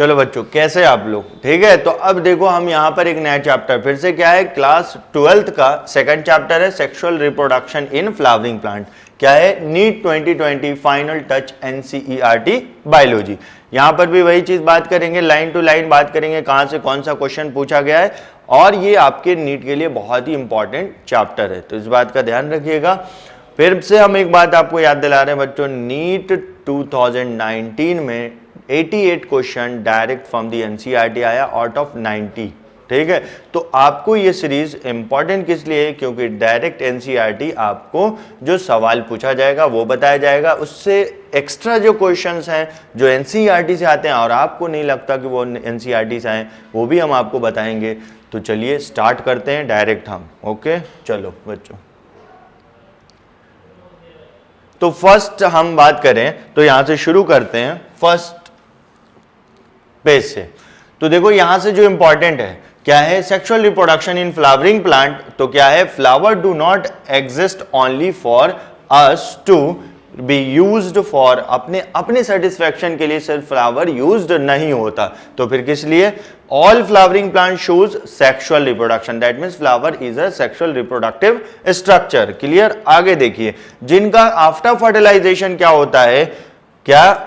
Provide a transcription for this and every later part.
चलो बच्चों, कैसे आप लोग? ठीक है, तो अब देखो हम यहाँ पर एक नया चैप्टर फिर से, क्या है, क्लास 12th का सेकंड चैप्टर है, sexual reproduction in flowering plant. क्या है? NEET 2020 final touch NCERT biology. यहाँ पर भी वही चीज बात करेंगे, लाइन टू लाइन बात करेंगे, कहाँ से कौन सा क्वेश्चन पूछा गया है, और ये आपके नीट के लिए बहुत ही इंपॉर्टेंट चैप्टर है, तो इस बात का ध्यान रखिएगा। फिर से हम एक बात आपको याद दिला रहे हैं बच्चों, नीट 2019 में 88 question direct from the NCERT आया आउट ऑफ 90। ठीक है, तो आपको ये सीरीज इंपॉर्टेंट किस लिए है? क्योंकि डायरेक्ट एनसीईआरटी आपको जो सवाल पूछा जाएगा वो बताया जाएगा, उससे एक्स्ट्रा जो क्वेश्चंस हैं जो एनसीईआरटी से आते हैं और आपको नहीं लगता कि वो एनसीईआरटी से आए, वो भी हम आपको बताएंगे। तो चलिए स्टार्ट करते हैं डायरेक्ट हम। ओके, चलो बच्चों, तो फर्स्ट हम बात करें तो यहां से शुरू करते हैं फर्स्ट पेज से। तो देखो यहां से जो इंपॉर्टेंट है क्या है, sexual reproduction in flowering plant. तो क्या है, flower do not exist only for us to be used for, अपने सेटिस्फैक्शन के लिए सिर्फ फ्लावर यूज्ड नहीं होता, तो फिर किस लिए? All flowering plant shows sexual reproduction, that means flower is a sexual reproductive structure. Clear? आगे देखिए, जिनका आफ्टर फर्टिलाइजेशन क्या होता है, क्या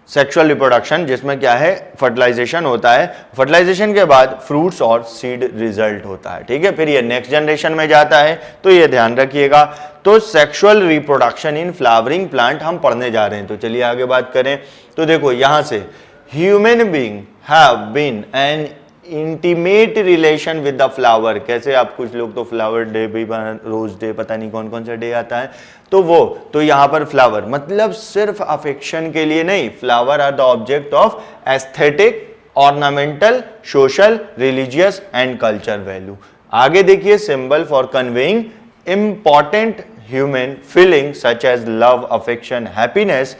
सेक्सुअल रिप्रोडक्शन, जिसमें क्या है, फर्टिलाइजेशन होता है, फर्टिलाइजेशन के बाद फ्रूट्स और सीड रिजल्ट होता है। ठीक है, फिर ये नेक्स्ट जनरेशन में जाता है, तो ये ध्यान रखिएगा। तो sexual reproduction in flowering plant हम पढ़ने जा रहे हैं, तो चलिए आगे बात करें। तो देखो यहां से, human being have been an intimate relation with the flower. कैसे? आप कुछ लोग तो फ्लावर डे भी, रोज डे, पता नहीं कौन कौन सा डे आता है, तो वो, तो यहां पर फ्लावर मतलब सिर्फ अफेक्शन के लिए नहीं, flower are the object of aesthetic, ornamental, social, religious and culture value. आगे देखिए, symbol for conveying important human feeling such as love, affection, happiness,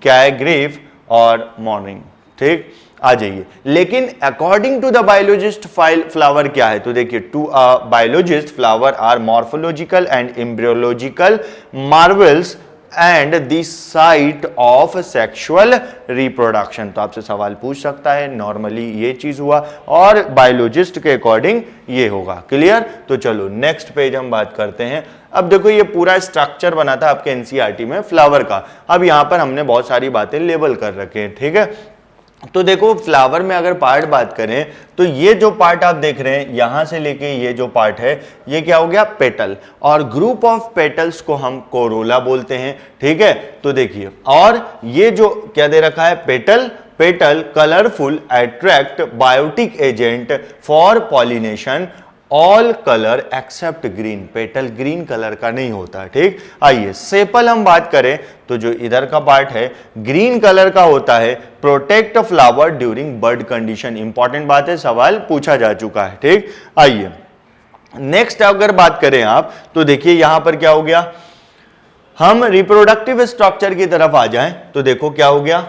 क्या है, ग्रीफ और मॉर्निंग। ठीक, आ जाइए। लेकिन according to the biologist flower क्या है? तो देखिए, to a biologist flower are morphological and embryological marvels and the site of sexual reproduction. तो आपसे सवाल पूछ सकता है, नॉर्मली ये चीज हुआ और बायोलॉजिस्ट के अकॉर्डिंग ये होगा। क्लियर? तो चलो नेक्स्ट पेज हम बात करते हैं। अब देखो ये पूरा स्ट्रक्चर बना था आपके एनसीईआरटी में फ्लावर का, अब यहां पर हमने बहुत सारी बातें लेबल कर रखे हैं। ठीक है, तो देखो फ्लावर में अगर पार्ट बात करें तो ये जो पार्ट आप देख रहे हैं यहां से लेके ये जो पार्ट है, ये क्या हो गया, पेटल, और ग्रुप ऑफ पेटल्स को हम कोरोला बोलते हैं। ठीक है, तो देखिए, और ये जो क्या दे रखा है, petal, petal colourful attract biotic agent for pollination, all colour except green, petal green colour का नहीं होता। ठीक, आइए सेपल हम बात करें तो जो इधर का पार्ट है ग्रीन कलर का होता है, protect flower during bird condition. Important बात है, सवाल पूछा जा चुका है। ठीक, आइए नेक्स्ट अगर बात करें आप तो देखिए यहां पर क्या हो गया, हम रिप्रोडक्टिव स्ट्रक्चर की तरफ आ जाएं तो देखो क्या हो गया,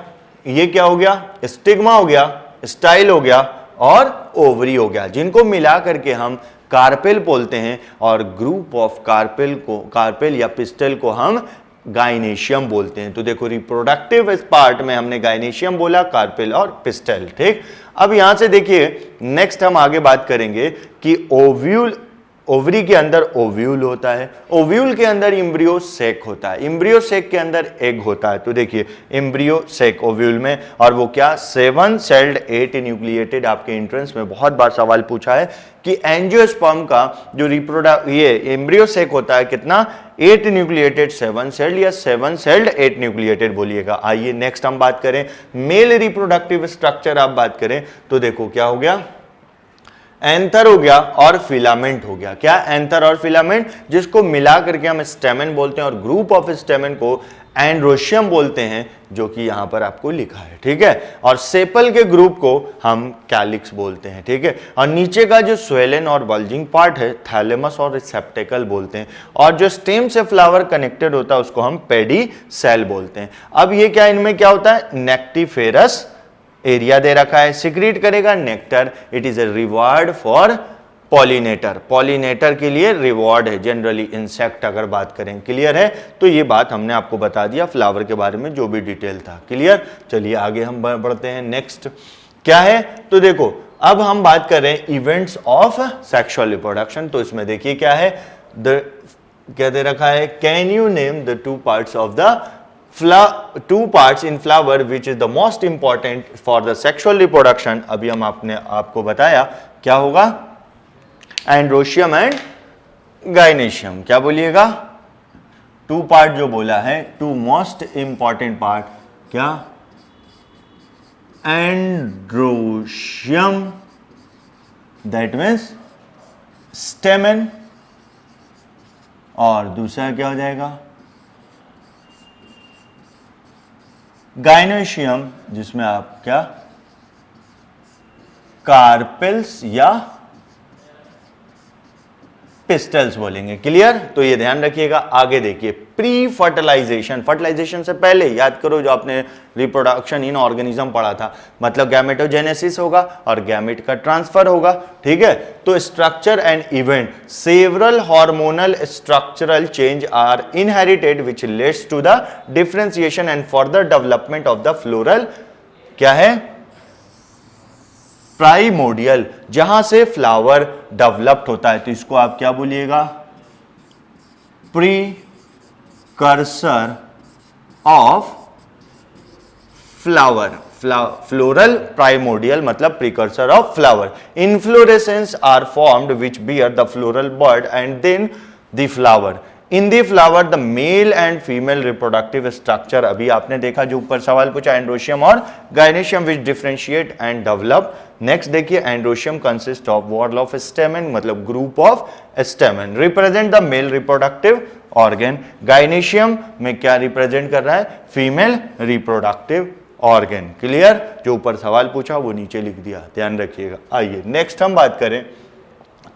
ये क्या हो गया, स्टिग्मा हो गया, स्टाइल हो गया और ओवरी हो गया, जिनको मिला करके हम कार्पेल बोलते हैं, और ग्रुप ऑफ कार्पेल को, कार्पेल या पिस्टल को हम गाइनेशियम बोलते हैं। तो देखो रिप्रोडक्टिव पार्ट में हमने गाइनेशियम बोला, कार्पेल और पिस्टल। ठीक, अब यहां से देखिए नेक्स्ट हम आगे बात करेंगे कि ओव्यूल, ओवरी के अंदर ओव्यूल होता है, ओव्यूल के अंदर इम्ब्रियो सेक होता है, इम्ब्रियो सेक के अंदर एग होता है। तो देखिए इम्ब्रियो सेक ओव्यूल में, और वो क्या, 7 सेल्ड 8 न्यूक्लिएटेड। आपके एंट्रेंस में बहुत बार सवाल पूछा है कि एंजियोस्पर्म का जो ये एम्ब्रियो सेक होता है कितना, 8 न्यूक्लिएटेड 7 सेल्ड या 7 सेल्ड 8 न्यूक्लिएटेड बोलिएगा। आइए नेक्स्ट हम बात करें मेल रिप्रोडक्टिव स्ट्रक्चर, आप बात करें तो देखो क्या हो गया, एंथर हो गया और फिलामेंट हो गया। क्या, एंथर और फिलामेंट, जिसको मिला करके हम स्टेमन बोलते हैं, और ग्रुप ऑफ स्टेमन को एंड्रोशियम बोलते हैं, जो कि यहां पर आपको लिखा है। ठीक है, और सेपल के ग्रुप को हम कैलिक्स बोलते हैं। ठीक है, और नीचे का जो स्वेलन और बल्जिंग पार्ट है थैलेमस और रिसेप्टेकल बोलते हैं, और जो स्टेम से फ्लावर कनेक्टेड होता है उसको हम पेडी सेल बोलते हैं। अब ये क्या, इनमें क्या होता है, नेक्टिफेरस एरिया दे रखा है, सिक्रीट करेगा nectar, it is a reward for pollinator, pollinator के लिए रिवॉर्ड है जनरली इंसेक्ट अगर बात करें। क्लियर है? तो ये बात हमने आपको बता दिया फ्लावर के बारे में जो भी डिटेल था। क्लियर? चलिए आगे हम बढ़ते हैं। नेक्स्ट क्या है? तो देखो अब हम बात कर रहे हैं इवेंट्स ऑफ सेक्सुअल रिप्रोडक्शन। तो इसमें देखिए क्या है, क्या दे रखा है, can you name the two parts of the two parts in flower which is the most important for the sexual reproduction. अभी हम आपको बताया क्या होगा, एंड्रोशियम एंड गाइनेशियम। क्या बोलिएगा? टू पार्ट जो बोला है, टू मोस्ट इंपॉर्टेंट पार्ट, क्या? एंड्रोशियम, दैट मीन्स स्टेमन, और दूसरा क्या हो जाएगा, गाइनेशियम, जिसमें आप क्या, कार्पेल्स या पिस्टल्स बोलेंगे। क्लियर? तो ये ध्यान रखिएगा। आगे देखिए, प्री फर्टिलाइजेशन, फर्टिलाइजेशन से पहले याद करो जो आपने रिप्रोडक्शन इन ऑर्गेनिज्म पढ़ा था, मतलब गैमेटोजेनेसिस होगा और गैमेट का ट्रांसफर होगा। ठीक है? तो structure and event, several hormonal structural change are inherited which leads to the differentiation and further development of the floral, क्या है, प्राइमोडियल, जहां से फ्लावर डेवलप्ड होता है। तो इसको आप क्या बोलिएगा, precursor of flower, floral primordial मतलब precursor of flower. Inflorescence are formed which bear the floral bud and then the flower. In the flower the male and female reproductive structure, अभी आपने देखा जो ऊपर सवाल पूछा, एंड्रोशियम और gynoecium which differentiate and develop. Next देखिए, androecium consist of whorl of stamen, मतलब group of stamen, represent the male reproductive organ. Gynoecium में क्या रिप्रेजेंट कर रहा है, फीमेल रिप्रोडक्टिव ऑर्गन। क्लियर? जो ऊपर सवाल पूछा वो नीचे लिख दिया, ध्यान रखिएगा। आइए नेक्स्ट हम बात करें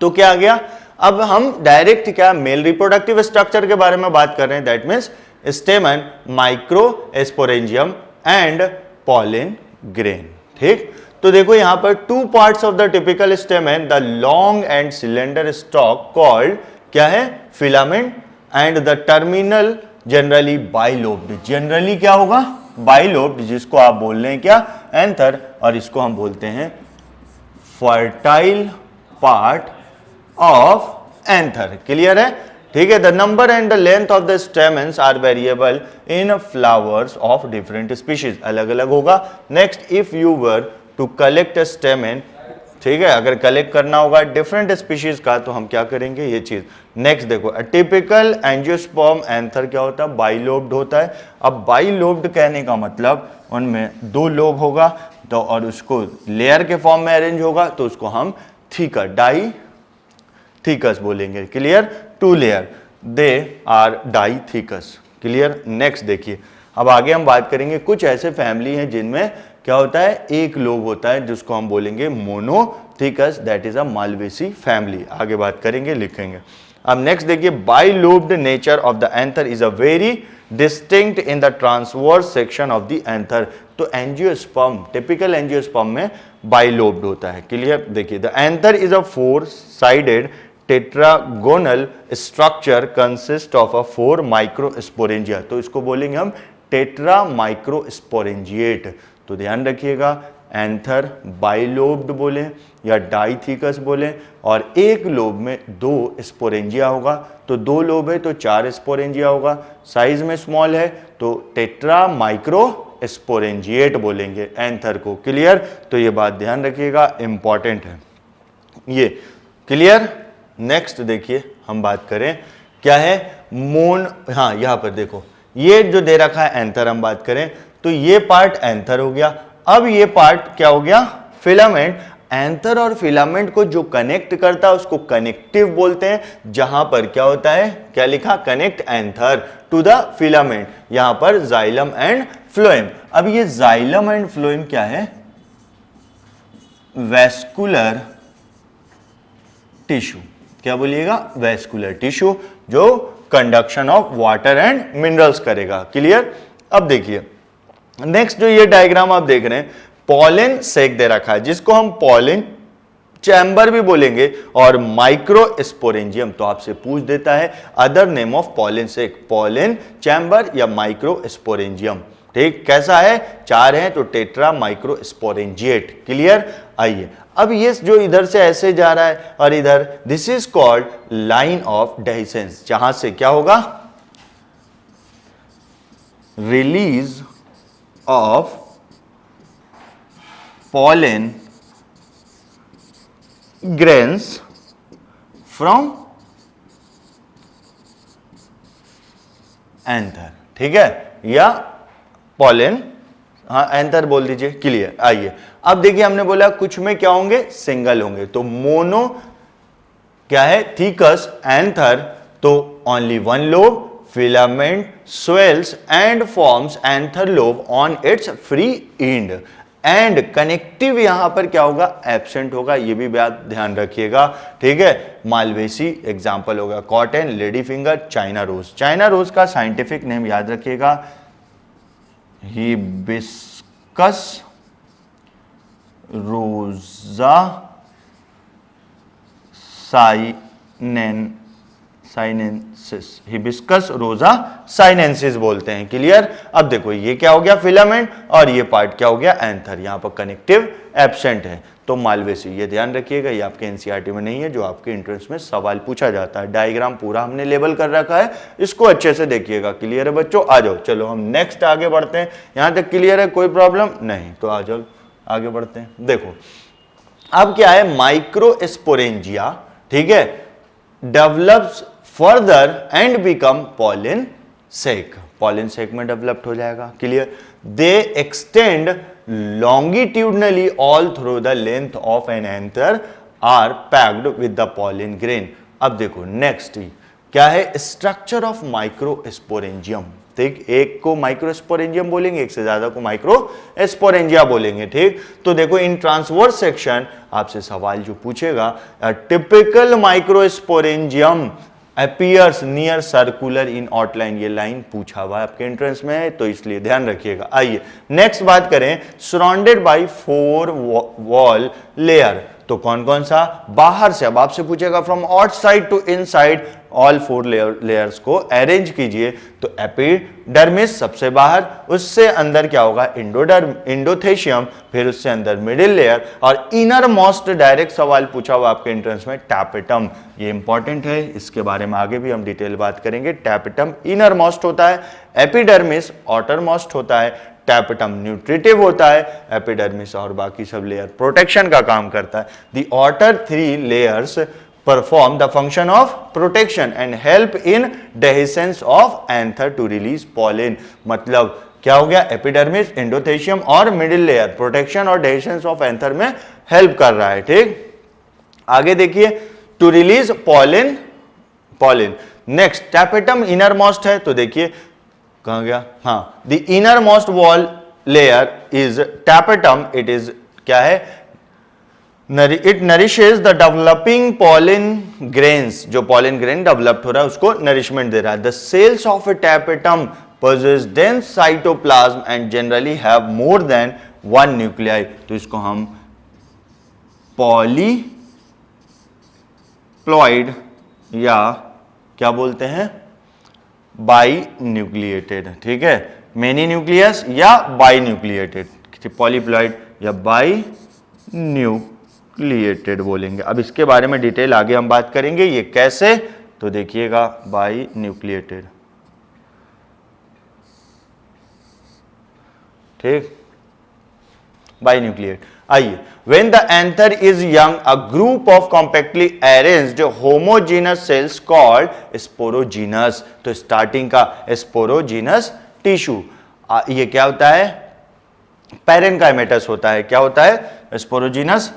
तो क्या आ गया, अब हम डायरेक्ट क्या मेल रिप्रोडक्टिव स्ट्रक्चर के बारे में बात कर रहे हैं, that means stamen, microsporangium and pollen grain. ठीक? तो देखो यहां पर two parts of the typical stamen, the long and cylinder stalk called क्या है, filament, and the terminal generally bilobed. Generally क्या होगा, बाइलोब्ड, जिसको आप बोल रहे हैं क्या, एंथर, और इसको हम बोलते हैं fertile part of anther. Clear है? ठीक है? The number and the length of the stamens are variable in flowers of different species, अलग अलग होगा। Next, if you were to collect stamen, ठीक है, अगर कलेक्ट करना होगा डिफरेंट स्पीशीज का तो हम क्या करेंगे, ये चीज। नेक्स्ट देखो, टिपिकल एंजियोस्पर्म एंथर क्या होता है, बाइलोब्ड होता है। अब बाइलोब्ड कहने का मतलब उनमें दो लोब होगा, तो और उसको लेयर के फॉर्म में अरेंज होगा, तो उसको हम थीकर, डाई थीकस बोलेंगे। Clear? Two layer, they are dithecous. Clear? Next देखिए, अब आगे हम बात करेंगे कुछ ऐसे फैमिली हैं जिनमें क्या होता है, एक लोब होता है, जिसको हम बोलेंगे monothecous, that is a Malvaceae family. आगे बात करेंगे, लिखेंगे। अब नेक्स्ट देखिए, bilobed nature of the anther is a very distinct in the transverse section of the anther. तो एंजियोस्पर्म, टिपिकल एंजियोस्पर्म में बाइलोब्ड होता है। क्लियर? देखिए, the anther is a four sided tetragonal structure consist of a four microsporangia. तो इसको बोलेंगे हम tetra microsporangiate. तो ध्यान रखिएगा, एंथर बाइलोब्ड बोले या डाइथीकस बोले, और एक लोब में दो स्पोरेंजिया होगा, तो दो लोब है तो चार स्पोरेंजिया होगा, साइज में स्मॉल है तो टेट्रा माइक्रो स्पोरेंजिएट बोलेंगे एंथर को। क्लियर? तो ये बात ध्यान रखिएगा, इंपॉर्टेंट है ये। क्लियर? नेक्स्ट देखिए, हम बात करें क्या है, हाँ यहां पर देखो, ये जो दे रखा है एंथर, हम बात करें तो ये पार्ट एंथर हो गया। अब ये पार्ट क्या हो गया, फिलामेंट। एंथर और फिलामेंट को जो कनेक्ट करता है उसको कनेक्टिव बोलते हैं। जहां पर क्या होता है, क्या लिखा, connect anther to the filament, यहां पर जाइलम एंड फ्लोएम। अब ये जाइलम एंड फ्लोएम क्या है, वेस्कुलर टिश्यू। क्या बोलिएगा, वेस्कुलर टिश्यू, जो conduction of water and minerals करेगा। क्लियर? अब देखिए नेक्स्ट जो ये डायग्राम आप देख रहे हैं, पॉलन सेक दे रखा है, जिसको हम पॉलन चैम्बर भी बोलेंगे, और माइक्रोस्पोरेंजियम तो आपसे पूछ देता है other name of pollen sac, pollen chamber या माइक्रोस्पोरेंजियम। ठीक, कैसा है, 4 हैं तो टेट्रा माइक्रोस्पोरेंजिएट। क्लियर। आइए अब ये जो इधर से ऐसे जा रहा है और इधर, this is called line of dehiscence, जहां से क्या होगा, release of pollen grains from anther. ठीक है, या पॉलन, हाँ एंथर बोल दीजिए। क्लियर। आइए अब देखिए, हमने बोला कुछ में क्या होंगे, सिंगल होंगे, तो मोनो क्या है, थीकस एंथर, तो only one lobe, filament swells and forms anther lobe on its free end, and connective यहां पर क्या होगा, एब्सेंट होगा, ये भी बात ध्यान रखिएगा। ठीक है, मालवेसी एग्जांपल होगा, cotton, lady finger, China rose. China rose का साइंटिफिक नेम याद रखिएगा, हिबिस्कस रोजा साइनेंसिस, हिबिस्कस रोजा साइनेंसिस बोलते हैं। क्लियर। अब देखो ये क्या हो गया, फिलामेंट, और ये पार्ट क्या हो गया, एंथर। यहां पर कनेक्टिव एब्सेंट है, तो मालवेसी, ये ध्यान रखिएगा, ये आपके एनसीईआरटी में नहीं है, जो आपके एंट्रेंस में सवाल पूछा जाता है। डायग्राम पूरा हमने लेबल कर रखा है, इसको अच्छे से देखिएगा। क्लियर है बच्चों, आ जाओ, चलो हम नेक्स्ट आगे बढ़ते हैं। यहां तक क्लियर है, कोई प्रॉब्लम नहीं, तो आ जाओ आगे बढ़ते हैं। देखो अब क्या है, माइक्रोस्पोरेंजिया, ठीक है, develops further and become pollen sac, pollen sac में डेवलप्ड हो जाएगा। Clear. They extend longitudinally all through the length of an anther are packed with the pollen grain। अब देखो नेक्स्ट क्या है, स्ट्रक्चर ऑफ माइक्रोस्पोरेंजियम। ठीक, एक को माइक्रोस्पोरेंजियम बोलेंगे, एक से ज्यादा को माइक्रोस्पोरेंजिया बोलेंगे। ठीक, तो देखो इन ट्रांसवर्स सेक्शन आपसे सवाल जो पूछेगा, typical microsporangium appears near circular in outline, ये लाइन पूछा हुआ है आपके एंट्रेंस में है, तो इसलिए ध्यान रखिएगा। आइए नेक्स्ट बात करें, सराउंडेड बाय 4 वॉल लेयर, तो कौन कौन सा, बाहर से, अब आपसे पूछेगा from outside to inside all 4 layers को अरेंज कीजिए, तो एपिडर्मिस सबसे बाहर, उससे अंदर क्या होगा, इंडोथेशियम, फिर उससे अंदर मिडिल लेयर, और इनर मोस्ट, डायरेक्ट सवाल पूछा हुआ आपके एंट्रेंस में, टैपेटम। ये इंपॉर्टेंट है, इसके बारे में आगे भी हम डिटेल बात करेंगे। टैपेटम इनर मोस्ट होता है, एपिडर्मिस आउटर मोस्ट होता है, टैपेटम न्यूट्रिटिव होता है, एपिडर्मिस और बाकी सब लेयर प्रोटेक्शन का काम करता है। The outer 3 layers perform the function of protection and help in dehiscence of anther to release pollen। मतलब क्या हो गया, एपिडर्मिस, एंडोथेशियम और मिडिल लेयर प्रोटेक्शन और डेहिसेंस ऑफ एंथर में हेल्प कर रहा है। ठीक, आगे देखिए, to release pollen. Next tapetum innermost है, तो देखिए कहां गया, हाँ, the innermost wall layer is tapetum, it is क्या है, it nourishes the developing pollen grains, जो pollen grain developed हो रहा है उसको nourishment दे रहा है। The cells of a tapetum possess dense cytoplasm and generally have more than 1 nuclei, तो इसको हम पॉलीप्लॉइड या क्या बोलते हैं, बाई न्यूक्लिएटेड। ठीक है, मेनी न्यूक्लियस या बाई न्यूक्लिएटेड, पॉलीप्लॉइड या बाई न्यूक्लिएटेड बोलेंगे। अब इसके बारे में डिटेल आगे हम बात करेंगे, ये कैसे, तो देखिएगा, बाई न्यूक्लिएटेड। ठीक, बाई न्यूक्लिएट। आइए, when the anther is young, a group of compactly arranged homogeneous cells called sporogenous, तो स्टार्टिंग का स्पोरोजीनस टिश्यू, ये क्या होता है, पैरेनकाइमेटस होता है। क्या होता है, स्पोरोजीनस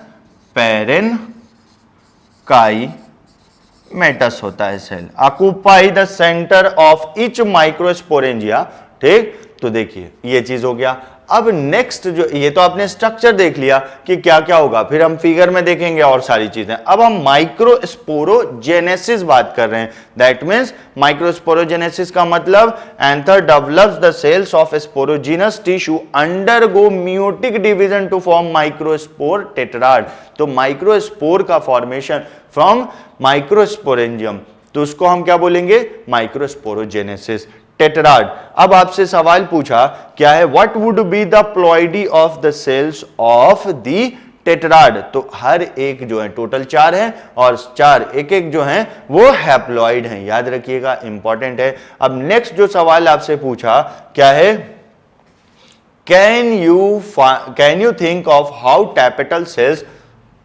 पैरेनकाइमेटस होता है cell. Occupy the centre of each microsporangia. ठीक, तो देखिए ये चीज हो गया। अब नेक्स्ट जो ये तो आपने स्ट्रक्चर देख लिया कि क्या क्या होगा, फिर हम फिगर में देखेंगे और सारी चीजें। अब हम माइक्रोस्पोरोजेनेसिस बात कर रहे हैं। दैट मींस माइक्रोस्पोरोजेनेसिस का मतलब anther develops the cells of sporogenous tissue undergo meiotic division to form microspore tetrad. तो माइक्रोस्पोर का फॉर्मेशन फ्रॉम माइक्रोस्पोरेंजियम, तो उसको हम क्या बोलेंगे, माइक्रोस्पोरोजेनेसिस टेट्राड। अब आपसे सवाल पूछा क्या है, what would be the ploidy of the cells of the tetrad. तो हर एक जो है टोटल 4 है और 4 एक एक जो है वो हैप्लॉइड हैं, याद रखिएगा, इंपॉर्टेंट है। अब नेक्स्ट जो सवाल आपसे पूछा क्या है, can you think of how tapetal cells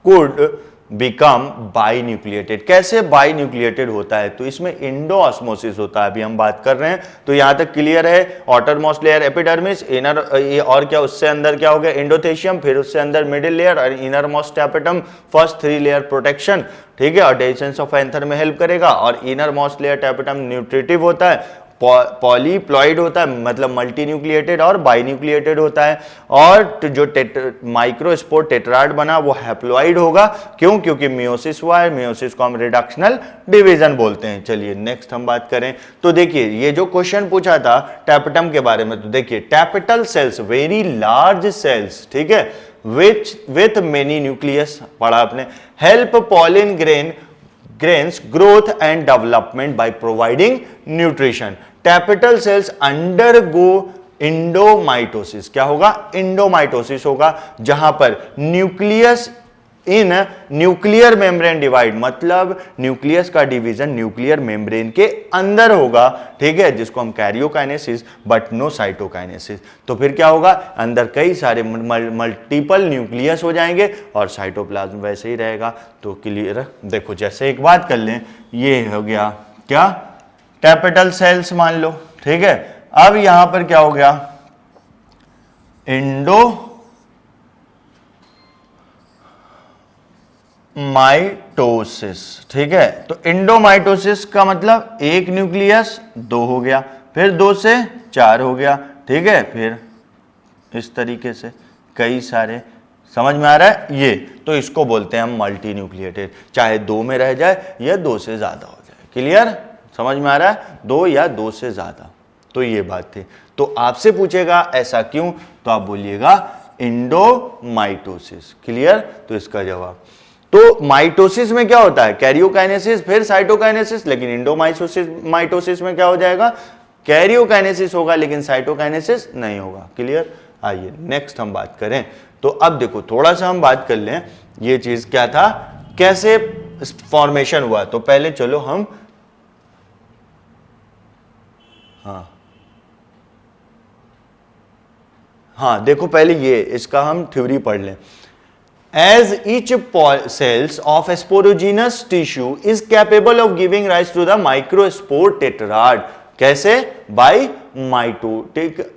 could become binucleated. कैसे बाइन्यूक्लिएटेड होता है, तो इसमें इंडोऑस्मोसिस होता है, अभी हम बात कर रहे हैं। तो यहां तक क्लियर है। आउटरमोस्ट लेयर एपिडर्मिस, इनर ये और क्या, उससे अंदर क्या हो गया एंडोथेशियम, फिर उससे अंदर मिडिल लेयर और inner most tapetum, first 3 layer protection, ठीक है, और डेसेंस ऑफ एंथर में हेल्प करेगा। और inner most layer tapetum nutritive होता है, पॉलीप्लॉइड होता है, मतलब मल्टी न्यूक्लिएटेड और बाइन्यूक्लिएटेड होता है। और जो माइक्रोस्पोर टेट्राड बना वो हैप्लॉइड होगा, क्यों, क्योंकि मियोसिस हुआ है। मियोसिस को हम रिडक्शनल डिवीजन बोलते हैं। चलिए नेक्स्ट हम बात करें। तो देखिए ये जो क्वेश्चन पूछा था टैपेटम के बारे में, तो देखिए tapetal cells very large cells, ठीक है, विथ मेनी न्यूक्लियस, पढ़ा आपने, help pollen grains growth and development by providing nutrition. Tapetal cells undergo इंडोमाइटोसिस। क्या होगा, इंडोमाइटोसिस होगा, जहां पर nucleus in nuclear membrane divide, मतलब न्यूक्लियस का डिवीजन न्यूक्लियर मेम्ब्रेन के अंदर होगा, ठीक है, जिसको हम कैरियोकाइनेसिस बट नो साइटोकाइनेसिस। तो फिर क्या होगा, अंदर कई सारे मल्टीपल न्यूक्लियस हो जाएंगे और साइटोप्लाज्म वैसे ही रहेगा। तो क्लियर, देखो जैसे एक बात कर लें, ये हो गया क्या, टैपेटल सेल्स मान लो, ठीक है। अब यहां पर क्या हो गया, माइटोसिस, ठीक है। तो इंडोमाइटोसिस का मतलब एक न्यूक्लियस 2 हो गया, फिर 2 से 4 हो गया, ठीक है, फिर इस तरीके से कई सारे, समझ में आ रहा है ये। तो इसको बोलते हैं हम मल्टी न्यूक्लिएटेड, चाहे 2 में रह जाए या 2 से ज्यादा हो जाए। क्लियर, समझ में आ रहा है, 2 या 2 से ज्यादा। तो ये बात थी। तो आपसे पूछेगा ऐसा क्यों, तो आप बोलिएगा इंडोमाइटोसिस। क्लियर, तो इसका जवाब, तो माइटोसिस में क्या होता है, कैरियोकाइनेसिस फिर साइटोकाइनेसिस, लेकिन इंडोमाइटोसिस में क्या हो जाएगा, कैरियोकाइनेसिस होगा लेकिन साइटोकाइनेसिस नहीं होगा। क्लियर, आइए नेक्स्ट हम बात करें। तो अब देखो थोड़ा सा हम बात कर लें, ये चीज क्या था, कैसे फॉर्मेशन हुआ। तो पहले चलो हम, हाँ देखो पहले ये इसका हम थ्योरी पढ़ लें। As each cells of a sporogenous tissue is capable of giving rise to the microspore tetrad. कैसे, बाय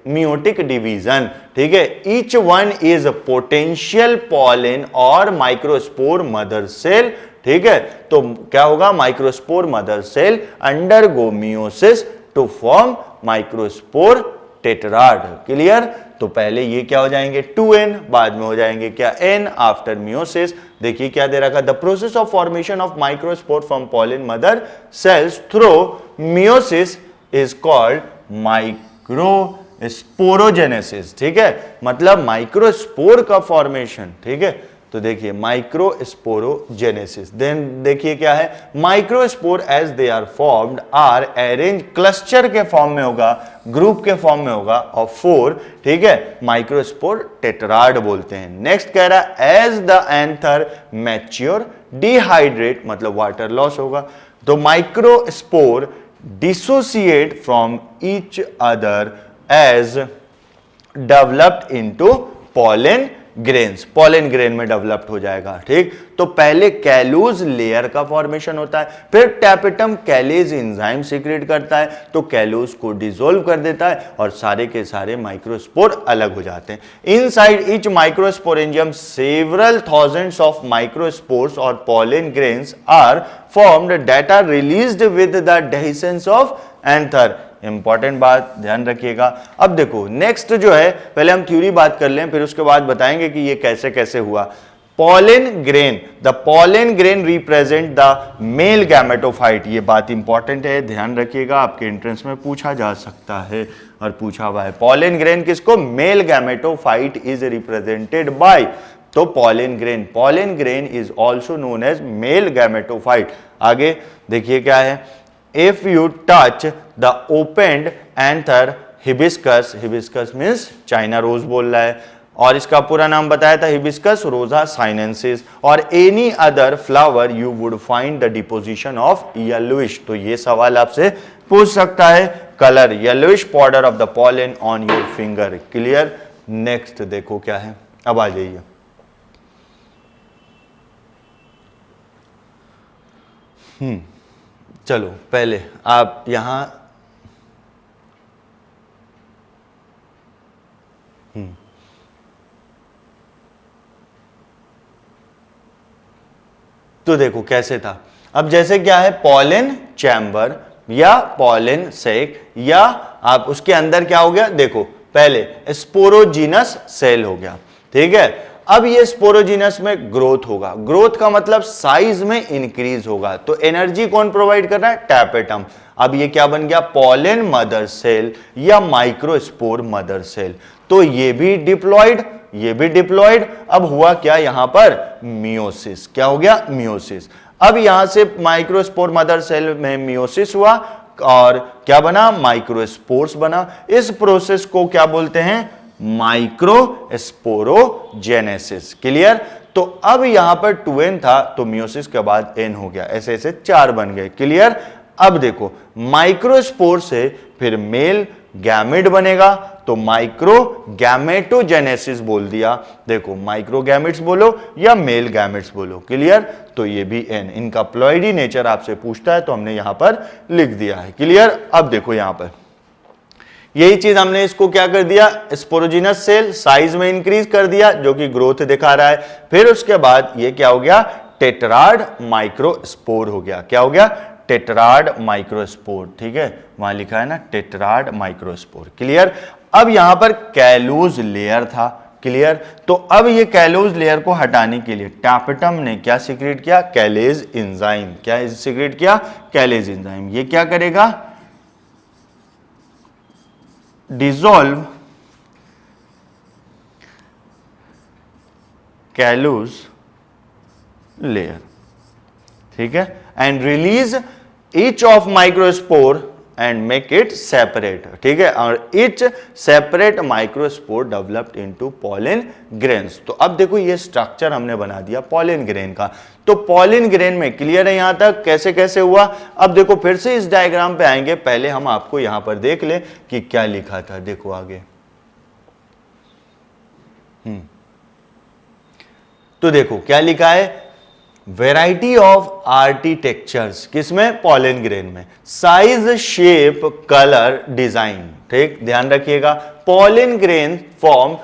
मियोटिक डिवीजन, ठीक है। Each one is potential pollen और माइक्रोस्पोर मदर सेल, ठीक है। तो क्या होगा, microspore mother cell undergo meiosis to form microspore tetrad. Clear, तो पहले ये क्या हो जाएंगे 2n, बाद में हो जाएंगे क्या n आफ्टर मियोसिस। देखिए क्या दे रखा, the process of formation of microspore from pollen mother cells through meiosis is called microsporogenesis, ठीक है, मतलब माइक्रोस्पोर का फॉर्मेशन, ठीक है। तो देखिए माइक्रोस्पोरोजेनेसिस, देन देखिए क्या है, microspore as they are formed are arrange, cluster के फॉर्म में होगा, ग्रुप के फॉर्म में होगा और 4, ठीक है, माइक्रोस्पोर टेट्राड बोलते हैं। नेक्स्ट कह रहा है as the anther mature dehydrate, मतलब वाटर लॉस होगा। तो microspore dissociate from each other as developed into pollen grains, pollen grain में डेवलप्ड हो जाएगा, ठीक। तो पहले कैलूज लेयर का फॉर्मेशन होता है, फिर टैपेटम कैलेज एंजाइम सीक्रेट करता है, तो कैलूज को डिसॉल्व कर देता है और सारे के सारे माइक्रोस्पोर अलग हो जाते हैं। Inside each microsporangium several thousands of microspores और pollen grains are formed that are released with the dehiscence of anther. Important बात ध्यान रखिएगा। अब देखो नेक्स्ट जो है, पहले हम थ्योरी बात कर लें, फिर उसके बाद बताएंगे कि ये कैसे कैसे हुआ। Pollen grain, the pollen grain represent the male gametophyte, ये बात इंपॉर्टेंट है, ध्यान रखिएगा, आपके एंट्रेंस में पूछा जा सकता है और पूछा हुआ है। पॉलन ग्रेन किसको, male gametophyte is represented by, तो pollen grain is also known as male gametophyte. आगे देखिए क्या है, if you touch the opened anther hibiscus, hibiscus means China rose बोल रहा है, और इसका पूरा नाम बताया था हिबिस्कस रोजा साइनेंसिस, और any other flower you would find the deposition of yellowish, तो ये सवाल आपसे पूछ सकता है, colour yellowish powder of the pollen on your finger. Clear. Next देखो क्या है, अब आ जाइए, चलो पहले आप यहां तो देखो कैसे था। अब जैसे क्या है, पॉलन चैम्बर या पॉलन सेक, या आप उसके अंदर क्या हो गया, देखो पहले स्पोरोजीनस सेल हो गया, ठीक है। अब ये स्पोरोजीनस में ग्रोथ होगा, ग्रोथ का मतलब साइज में इंक्रीज होगा, तो एनर्जी कौन प्रोवाइड कर रहा है, टैपेटम। अब ये क्या बन गया, पॉलन मदर सेल या माइक्रोस्पोर मदर सेल, तो ये भी डिप्लॉयड, ये भी डिप्लॉयड। अब हुआ क्या यहां पर, मियोसिस, क्या हो गया, मियोसिस। अब यहां से माइक्रोस्पोर मदर सेल में मियोसिस हुआ और क्या बना, माइक्रोस्पोर्स बना। इस प्रोसेस को क्या बोलते हैं, माइक्रोस्पोरोजेनेसिस। क्लियर। तो अब यहां पर 2n था, तो मियोसिस के बाद n हो गया, ऐसे ऐसे 4 बन गए। क्लियर। अब देखो माइक्रोस्पोर से फिर मेल गैमेट बनेगा, तो माइक्रो गैमेटोजेनेसिस बोल दिया। देखो माइक्रो गैमेट्स बोलो या मेल गैमेट्स बोलो। क्लियर। तो ये भी n, इनका प्लॉइडी नेचर आपसे पूछता है तो हमने यहां पर लिख दिया है। क्लियर। अब देखो यहां पर यही चीज हमने इसको क्या कर दिया, स्पोरोजिनस सेल साइज में इंक्रीज कर दिया जो कि ग्रोथ दिखा रहा है। फिर उसके बाद ये क्या हो गया, टेट्राड माइक्रोस्पोर हो गया। क्या हो गया, टेट्राड माइक्रोस्पोर। ठीक है, वहां लिखा है ना टेट्राड माइक्रोस्पोर। क्लियर। अब यहां पर कैलोज लेयर था। क्लियर। तो अब ये कैलोज लेयर को हटाने के लिए टैपेटम ने क्या सीक्रेट किया, कैलेज एंजाइम। क्या सीक्रेट किया, कैलेज एंजाइम। ये क्या करेगा, dissolve callus layer, ठीक है, and release each of microspore and make it separate। ठीक है, और each separate microspore developed into pollen grains। तो अब देखो ये स्ट्रक्चर हमने बना दिया pollen grain का। तो pollen grain में क्लियर है यहां तक कैसे कैसे हुआ। अब देखो फिर से इस डायग्राम पे आएंगे, पहले हम आपको यहां पर देख ले कि क्या लिखा था। देखो आगे, तो देखो क्या लिखा है, वेराइटी ऑफ आर्किटेक्चर्स, किसमें, पॉलन ग्रेन में, साइज शेप कलर डिजाइन। ठीक, ध्यान रखिएगा, pollen grain form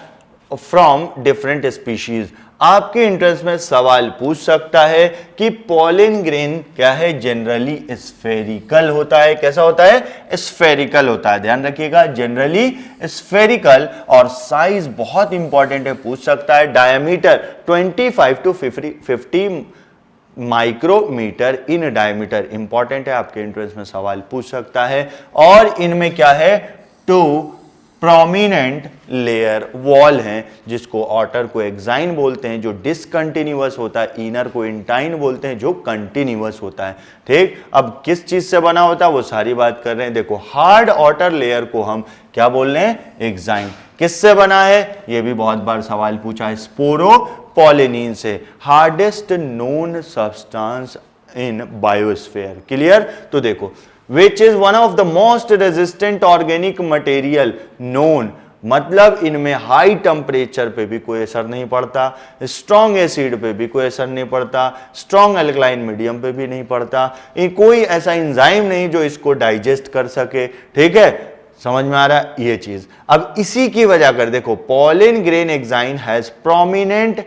from different species. आपके इंटरेस्ट में सवाल पूछ सकता है कि पॉलन ग्रेन क्या है, जनरली स्फेरिकल होता है। कैसा होता है, स्फेरिकल होता है। ध्यान रखिएगा, जनरली स्फेरिकल, और साइज बहुत इंपॉर्टेंट है, पूछ सकता है diameter 25 to 50 micrometre in diameter. Important है, आपके इंटरेस्ट में सवाल पूछ सकता है। और इनमें क्या है, 2 प्रोमिनेंट लेयर वॉल हैं, जिसको आउटर को एक्साइन बोलते हैं जो डिसकंटिन्यूअस होता है, इनर को इंटाइन बोलते हैं जो कंटिन्यूअस होता है। ठीक, अब किस चीज से बना होता है वो सारी बात कर रहे हैं। देखो हार्ड आउटर लेयर को हम क्या बोल रहे हैं, एक्साइन। किससे बना है, ये भी बहुत बार सवाल पूछा है, स्पोरोपोलिनिन से, hardest known substance in biosphere. Clear. तो देखो which is one of the most resistant organic material known, मतलब इनमें हाई टेम्परेचर पे भी कोई असर नहीं पड़ता, स्ट्रॉन्ग एसिड पे भी कोई असर नहीं पड़ता, स्ट्रॉन्ग अल्कलाइन मीडियम पे भी नहीं पड़ता, कोई ऐसा एंजाइम नहीं जो इसको डाइजेस्ट कर सके। ठीक है, समझ में आ रहा है ये चीज। अब इसी की वजह कर देखो, pollen grain exine has prominent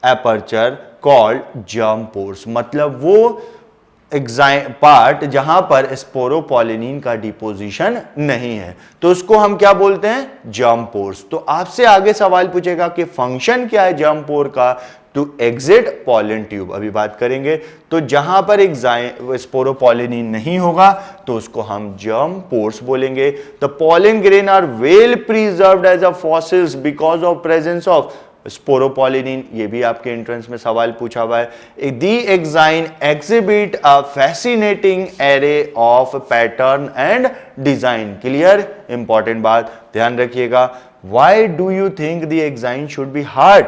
aperture called germ pores, मतलब वो पार्ट जहां पर स्पोरोपोलिनिन का डिपोजिशन नहीं है, तो उसको हम क्या बोलते हैं, जर्म पोर्स। तो आपसे आगे सवाल पूछेगा कि फंक्शन क्या है जर्म पोर का, टू एग्जिट पॉलन ट्यूब, अभी बात करेंगे। तो जहां पर स्पोरोपोलिनिन नहीं होगा तो उसको हम जर्म पोर्स बोलेंगे। The pollen grain are well preserved as a fossils because of presence of sporopollenin, ये भी आपके एंट्रेंस में सवाल पूछा हुआ है। The exine exhibit a fascinating array of pattern and design. Clear, important बात ध्यान रखिएगा। Why do you think the exine should be hard,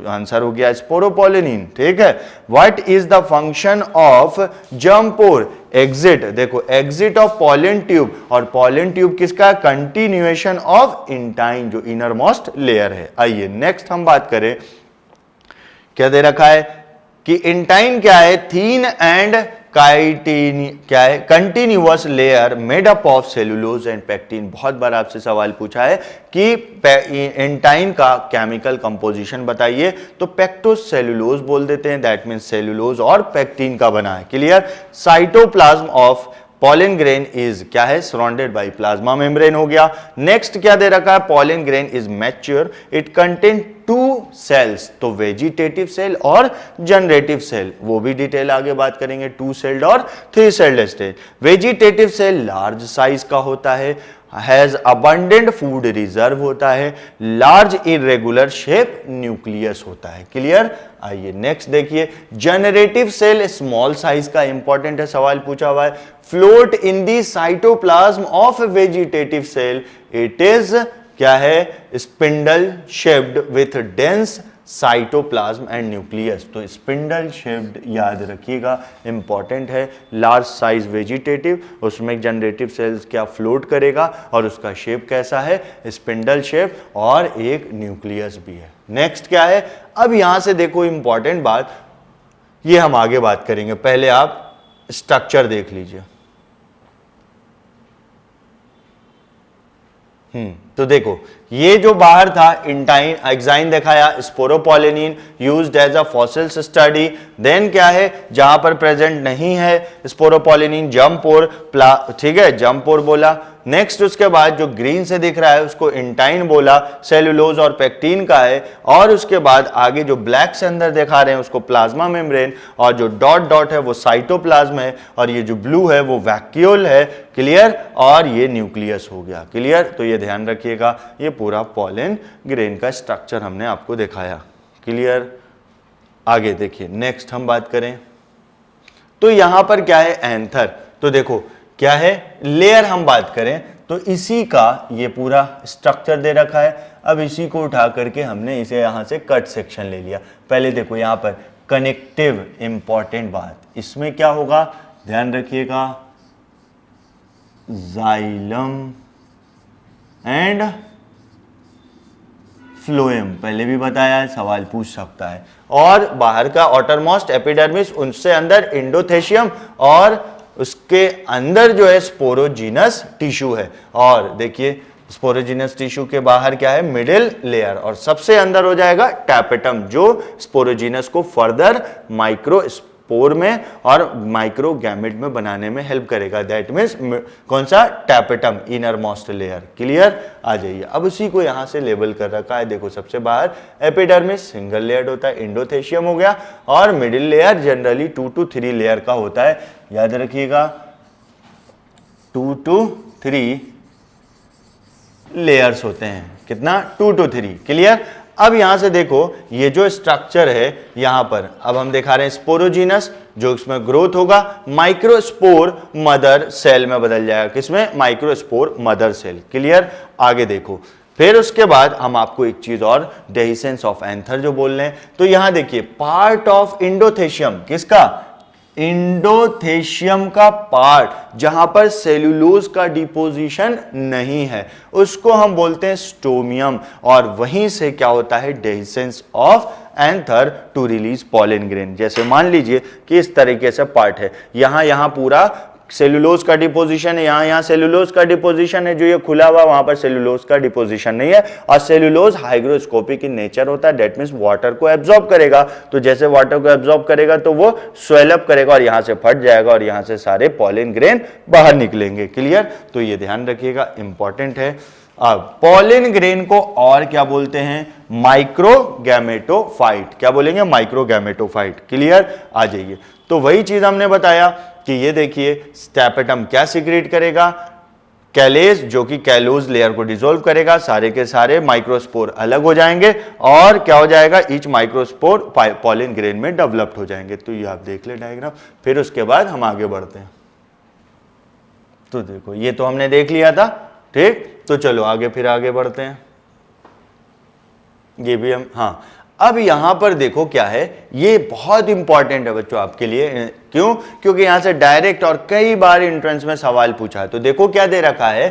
answer हो गया स्पोरोपोलिनिन, ठीक है। What is the function of germ pore, exit, देखो exit of pollen tube, और pollen tube किसका, कंटिन्यूएशन ऑफ इंटाइन, जो इनर मोस्ट लेयर है। आइए नेक्स्ट हम बात करें, क्या दे रखा है कि इंटाइन क्या है, थीन एंड क्या है, continuous layer made up of cellulose and pectin. बहुत बार आपसे सवाल पूछा है कि इंटाइन का केमिकल कंपोजिशन बताइए, तो पेक्टोस सेलुलोज बोल देते हैं, दैट मीन्स सेलुलोज और पेक्टिन का बना है। Clear. Cytoplasm of pollen grain is क्या है, सराउंडेड बाय प्लाज्मा मेम्ब्रेन हो गया। नेक्स्ट क्या दे रखा है, pollen grain is mature, it contain 2 cells, तो वेजिटेटिव सेल और जनरेटिव सेल, वो भी डिटेल आगे बात करेंगे, 2 सेल्ड और 3 celled stage. Vegetative cell large size का होता है, हैज अबंडेंट फूड रिजर्व होता है, लार्ज इरेगुलर शेप न्यूक्लियस होता है। क्लियर। आइए नेक्स्ट देखिए, जनरेटिव सेल स्मॉल साइज का, इंपॉर्टेंट है, सवाल पूछा हुआ है। Float in the cytoplasm of vegetative cell, it is क्या है, spindle shaped with dense cytoplasm and nucleus. तो स्पिंडल शेप्ड याद रखिएगा, इंपॉर्टेंट है। लार्ज साइज वेजिटेटिव, उसमें जनरेटिव सेल्स क्या फ्लोट करेगा और उसका शेप कैसा है, स्पिंडल शेप, और एक न्यूक्लियस भी है। नेक्स्ट क्या है, अब यहां से देखो इंपॉर्टेंट बात, ये हम आगे बात करेंगे, पहले आप स्ट्रक्चर देख लीजिए। तो देखो ये जो बाहर था इंटाइन एक्साइन दिखाया, sporopollenin used as a fossils study. Then क्या है, जहां पर प्रेजेंट नहीं है स्पोरोपोलिनिन, जर्म पोर, ठीक है, जर्म पोर बोला। नेक्स्ट उसके बाद जो ग्रीन से दिख रहा है उसको इंटाइन बोला, सेलुलोज और पेक्टिन का है। और उसके बाद आगे जो ब्लैक से अंदर दिखा रहे हैं उसको प्लाज्मा मेम्ब्रेन, और जो डॉट डॉट है वो साइटोप्लाज्म है, और ये जो ब्लू है वो वैक्यूल है। क्लियर। और ये न्यूक्लियस हो गया। क्लियर। तो ये ध्यान रखिएगा, ये पूरा पॉलन ग्रेन का स्ट्रक्चर हमने आपको दिखाया। क्लियर। आगे देखिए नेक्स्ट हम बात करें, तो यहां पर क्या है, एंथर। तो देखो क्या है, लेयर हम बात करें तो इसी का ये पूरा स्ट्रक्चर दे रखा है। अब इसी को उठा करके हमने इसे यहां से कट सेक्शन ले लिया। पहले देखो यहां पर कनेक्टिव, इंपॉर्टेंट बात, इसमें क्या होगा ध्यान रखिएगा, जाइलम एंड फ्लोएम, पहले भी बताया है, सवाल पूछ सकता है। और बाहर का ऑटरमोस्ट एपिडर्मिस, उनसे अंदर एंडोथेशियम, और उसके अंदर जो है स्पोरोजीनस टिश्यू है। और देखिए स्पोरोजीनस टिश्यू के बाहर क्या है, मिडिल लेयर, और सबसे अंदर हो जाएगा टैपेटम, जो स्पोरोजीनस को फर्दर माइक्रो स्पोर में और माइक्रो गैमेट में बनाने में हेल्प करेगा। दैट मीन्स कौन सा, tapetum, innermost layer. Clear. आ जाइए, अब उसी को यहां से लेबल कर रखा है। देखो सबसे बाहर एपिडर्मिस सिंगल लेयर्ड होता है, एंडोथेशियम हो गया, और middle layer generally 2 to 3 layer का होता है। याद रखिएगा 2 to 3 लेयर्स होते हैं। कितना, 2 to 3। क्लियर। अब यहां से देखो ये जो स्ट्रक्चर है यहां पर, अब हम दिखा रहे हैं स्पोरोजीनस, जो इसमें ग्रोथ होगा, माइक्रोस्पोर मदर सेल में बदल जाएगा। किसमें, माइक्रोस्पोर मदर सेल। क्लियर। आगे देखो, फिर उसके बाद हम आपको एक चीज और, डेहिसेंस ऑफ एंथर जो बोल रहे हैं, तो यहां देखिए पार्ट ऑफ इंडोथेशियम, किसका, इंडोथेशियम का पार्ट, जहां पर सेलुलोज का डिपोजिशन नहीं है, उसको हम बोलते हैं स्टोमियम। और वहीं से क्या होता है, dehiscence of anther to release pollen grain. जैसे मान लीजिए कि इस तरीके से पार्ट है, यहां पूरा सेलुलोज का डिपोजिशन है, यहाँ सेलुलोज का डिपोजिशन है, जो ये खुला हुआ वहां पर सेलुलोज का डिपोजिशन नहीं है। और सेलुलोज हाइग्रोस्कोपिक इन नेचर होता है, दैट मींस वाटर को एब्जॉर्ब करेगा। तो जैसे वाटर को एब्जॉर्ब करेगा तो वो स्वेल अप करेगा और यहां से फट जाएगा और यहां से सारे पॉलिन ग्रेन बाहर निकलेंगे। क्लियर? तो ये ध्यान रखिएगा, इंपॉर्टेंट है। अब पॉलिन ग्रेन को और क्या बोलते हैं? माइक्रोगैमेटोफाइट। क्या बोलेंगे? माइक्रोगैमेटोफाइट। क्लियर? आ जाइए। तो वही चीज हमने बताया कि ये देखिए स्टैपेटम क्या सीक्रेट करेगा? कैलेज, जो कि कैलोज लेयर को डिसॉल्व करेगा, सारे के सारे माइक्रोस्पोर अलग हो जाएंगे और क्या हो जाएगा? ईच माइक्रोस्पोर पॉलिन ग्रेन में डेवलप्ड हो जाएंगे। तो ये आप देख ले डायग्राम, फिर उसके बाद हम आगे बढ़ते हैं। तो देखो ये तो हमने देख लिया था, ठीक। तो चलो आगे, फिर आगे बढ़ते हैं। ये भी हम, हाँ, अब यहां पर देखो क्या है, ये बहुत इंपॉर्टेंट है बच्चों आपके लिए। क्यों? क्योंकि यहां से डायरेक्ट और कई बार एंट्रेंस में सवाल पूछा है। तो देखो क्या दे रखा है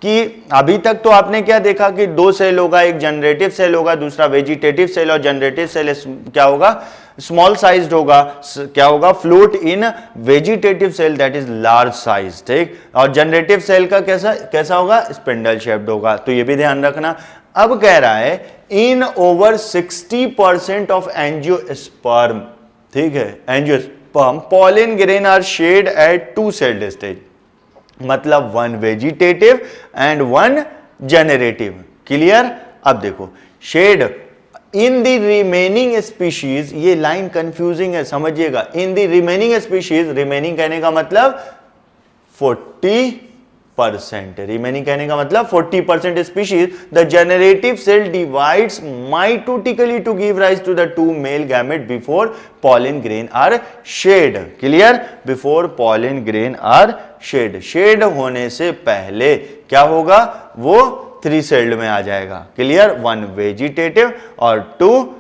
कि अभी तक तो आपने क्या देखा कि दो सेल होगा, एक जनरेटिव सेल होगा, दूसरा वेजिटेटिव सेल। और जनरेटिव सेल क्या होगा? स्मॉल साइज्ड होगा। क्या होगा? Float in vegetative cell that is large size, ठीक। और जनरेटिव सेल का कैसा होगा? स्पिंडल शेप्ड होगा। तो ये भी ध्यान रखना। अब कह रहा है इन ओवर 60% ऑफ एंजियोस्पर्म, ठीक है, angiosperm pollen grain are shed at 2 celled stage, मतलब 1 वेजिटेटिव एंड 1 जनरेटिव। क्लियर? अब देखो shed in the remaining species, ये लाइन कंफ्यूजिंग है, समझिएगा। In the remaining species, remaining कहने का मतलब 40%, रिमेनिंग कहने का मतलब 40% species, the generative cell divides mitotically to give rise to the 2 male gamete before pollen grain are shed. Clear? Before pollen grain are shade, shade होने से पहले क्या होगा? वो 3 सेल्ड में आ जाएगा। क्लियर? 1 वेजिटेटिव और 2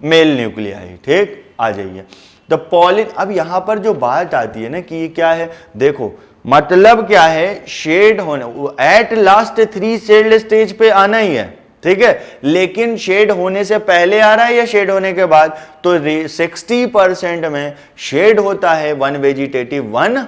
मेल न्यूक्लियाई, ठीक। आ जाइए। द पॉलिन, अब यहां पर जो बात आती है ना कि ये क्या है, देखो मतलब क्या है? शेड होने, एट लास्ट 3 सेल्ड स्टेज पे आना ही है, ठीक है। लेकिन शेड होने से पहले आ रहा है या शेड होने के बाद? तो 60% में शेड होता है, 1 वेजिटेटिव 1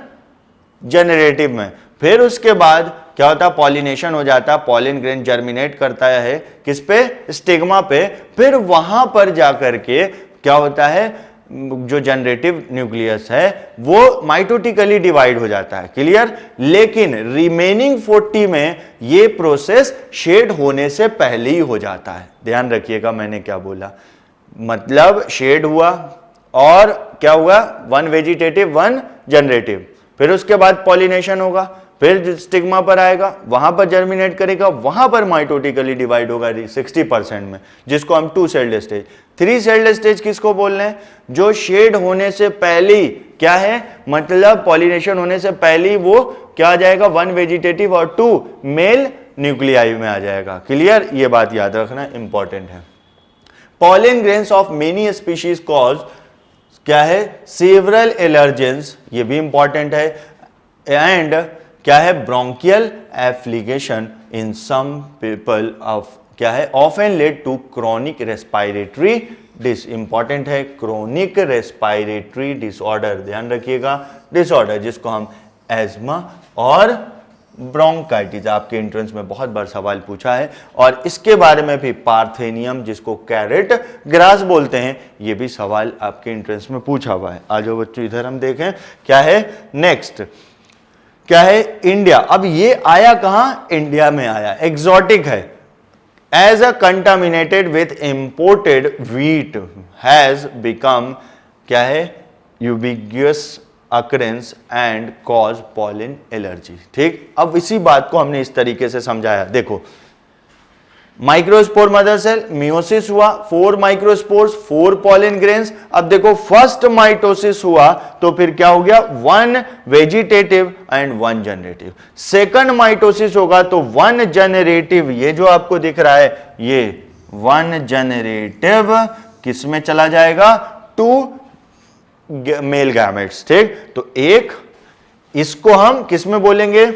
जनरेटिव में। फिर उसके बाद क्या होता है? पॉलिनेशन हो जाता है, पॉलिन ग्रेन जर्मिनेट करता है किस पे? स्टिग्मा पे। फिर वहां पर जाकर के क्या होता है? जो जनरेटिव न्यूक्लियस है वो माइटोटिकली डिवाइड हो जाता है। क्लियर? लेकिन रिमेनिंग 40 में ये प्रोसेस शेड होने से पहले ही हो जाता है। ध्यान रखिएगा मैंने क्या बोला, मतलब शेड हुआ और क्या हुआ? 1 वेजिटेटिव 1 जनरेटिव। फिर उसके बाद पॉलिनेशन होगा, फिर स्टिग्मा पर आएगा, वहां पर जर्मिनेट करेगा, वहां पर माइटोटिकली डिवाइड होगा 60% में, जिसको हम 2 सेल्ड स्टेज। 3 सेल्ड स्टेज किसको बोल रहे हैं? जो शेड होने से पहले क्या है, मतलब पॉलिनेशन होने से पहले वो क्या आ जाएगा? 1 वेजिटेटिव और 2 मेल न्यूक्लियाई में आ जाएगा। क्लियर? ये बात याद रखना, इंपॉर्टेंट है। Pollen grains of many species cause क्या है? सेवरल एलर्जेंस, ये भी इंपॉर्टेंट है। एंड क्या है? Bronchial afflictions in some people of क्या है? Often lead to chronic respiratory dis, important है, क्रोनिक रेस्पिरेटरी डिसऑर्डर। ध्यान रखिएगा, डिसऑर्डर जिसको हम एज्मा और ब्रोंकाइटिस, आपके एंट्रेंस में बहुत बार सवाल पूछा है। और इसके बारे में भी पार्थेनियम, जिसको कैरेट ग्रास बोलते हैं, ये भी सवाल आपके एंट्रेंस में पूछा हुआ है। आ जाओ बच्चों, इधर हम देखें क्या है नेक्स्ट। क्या है? इंडिया। अब ये आया कहां? इंडिया में आया, एक्सोटिक है। As a contaminated with imported wheat has become क्या है? Ubiquitous occurrence and cause pollen allergy, ठीक। अब इसी बात को हमने इस तरीके से समझाया। देखो माइक्रोस्पोर मदर सेल, मियोसिस हुआ, 4 माइक्रोस्पोर्स, 4 पॉलिन ग्रेन्स। अब देखो फर्स्ट माइटोसिस हुआ तो फिर क्या हो गया? 1 vegetative and 1 generative. Second mitosis होगा तो 1 जनरेटिव, ये जो आपको दिख रहा है ये 1 जनरेटिव किस में चला जाएगा? 2 मेल गैमेट्स, ठीक। तो एक, इसको हम किस में बोलेंगे?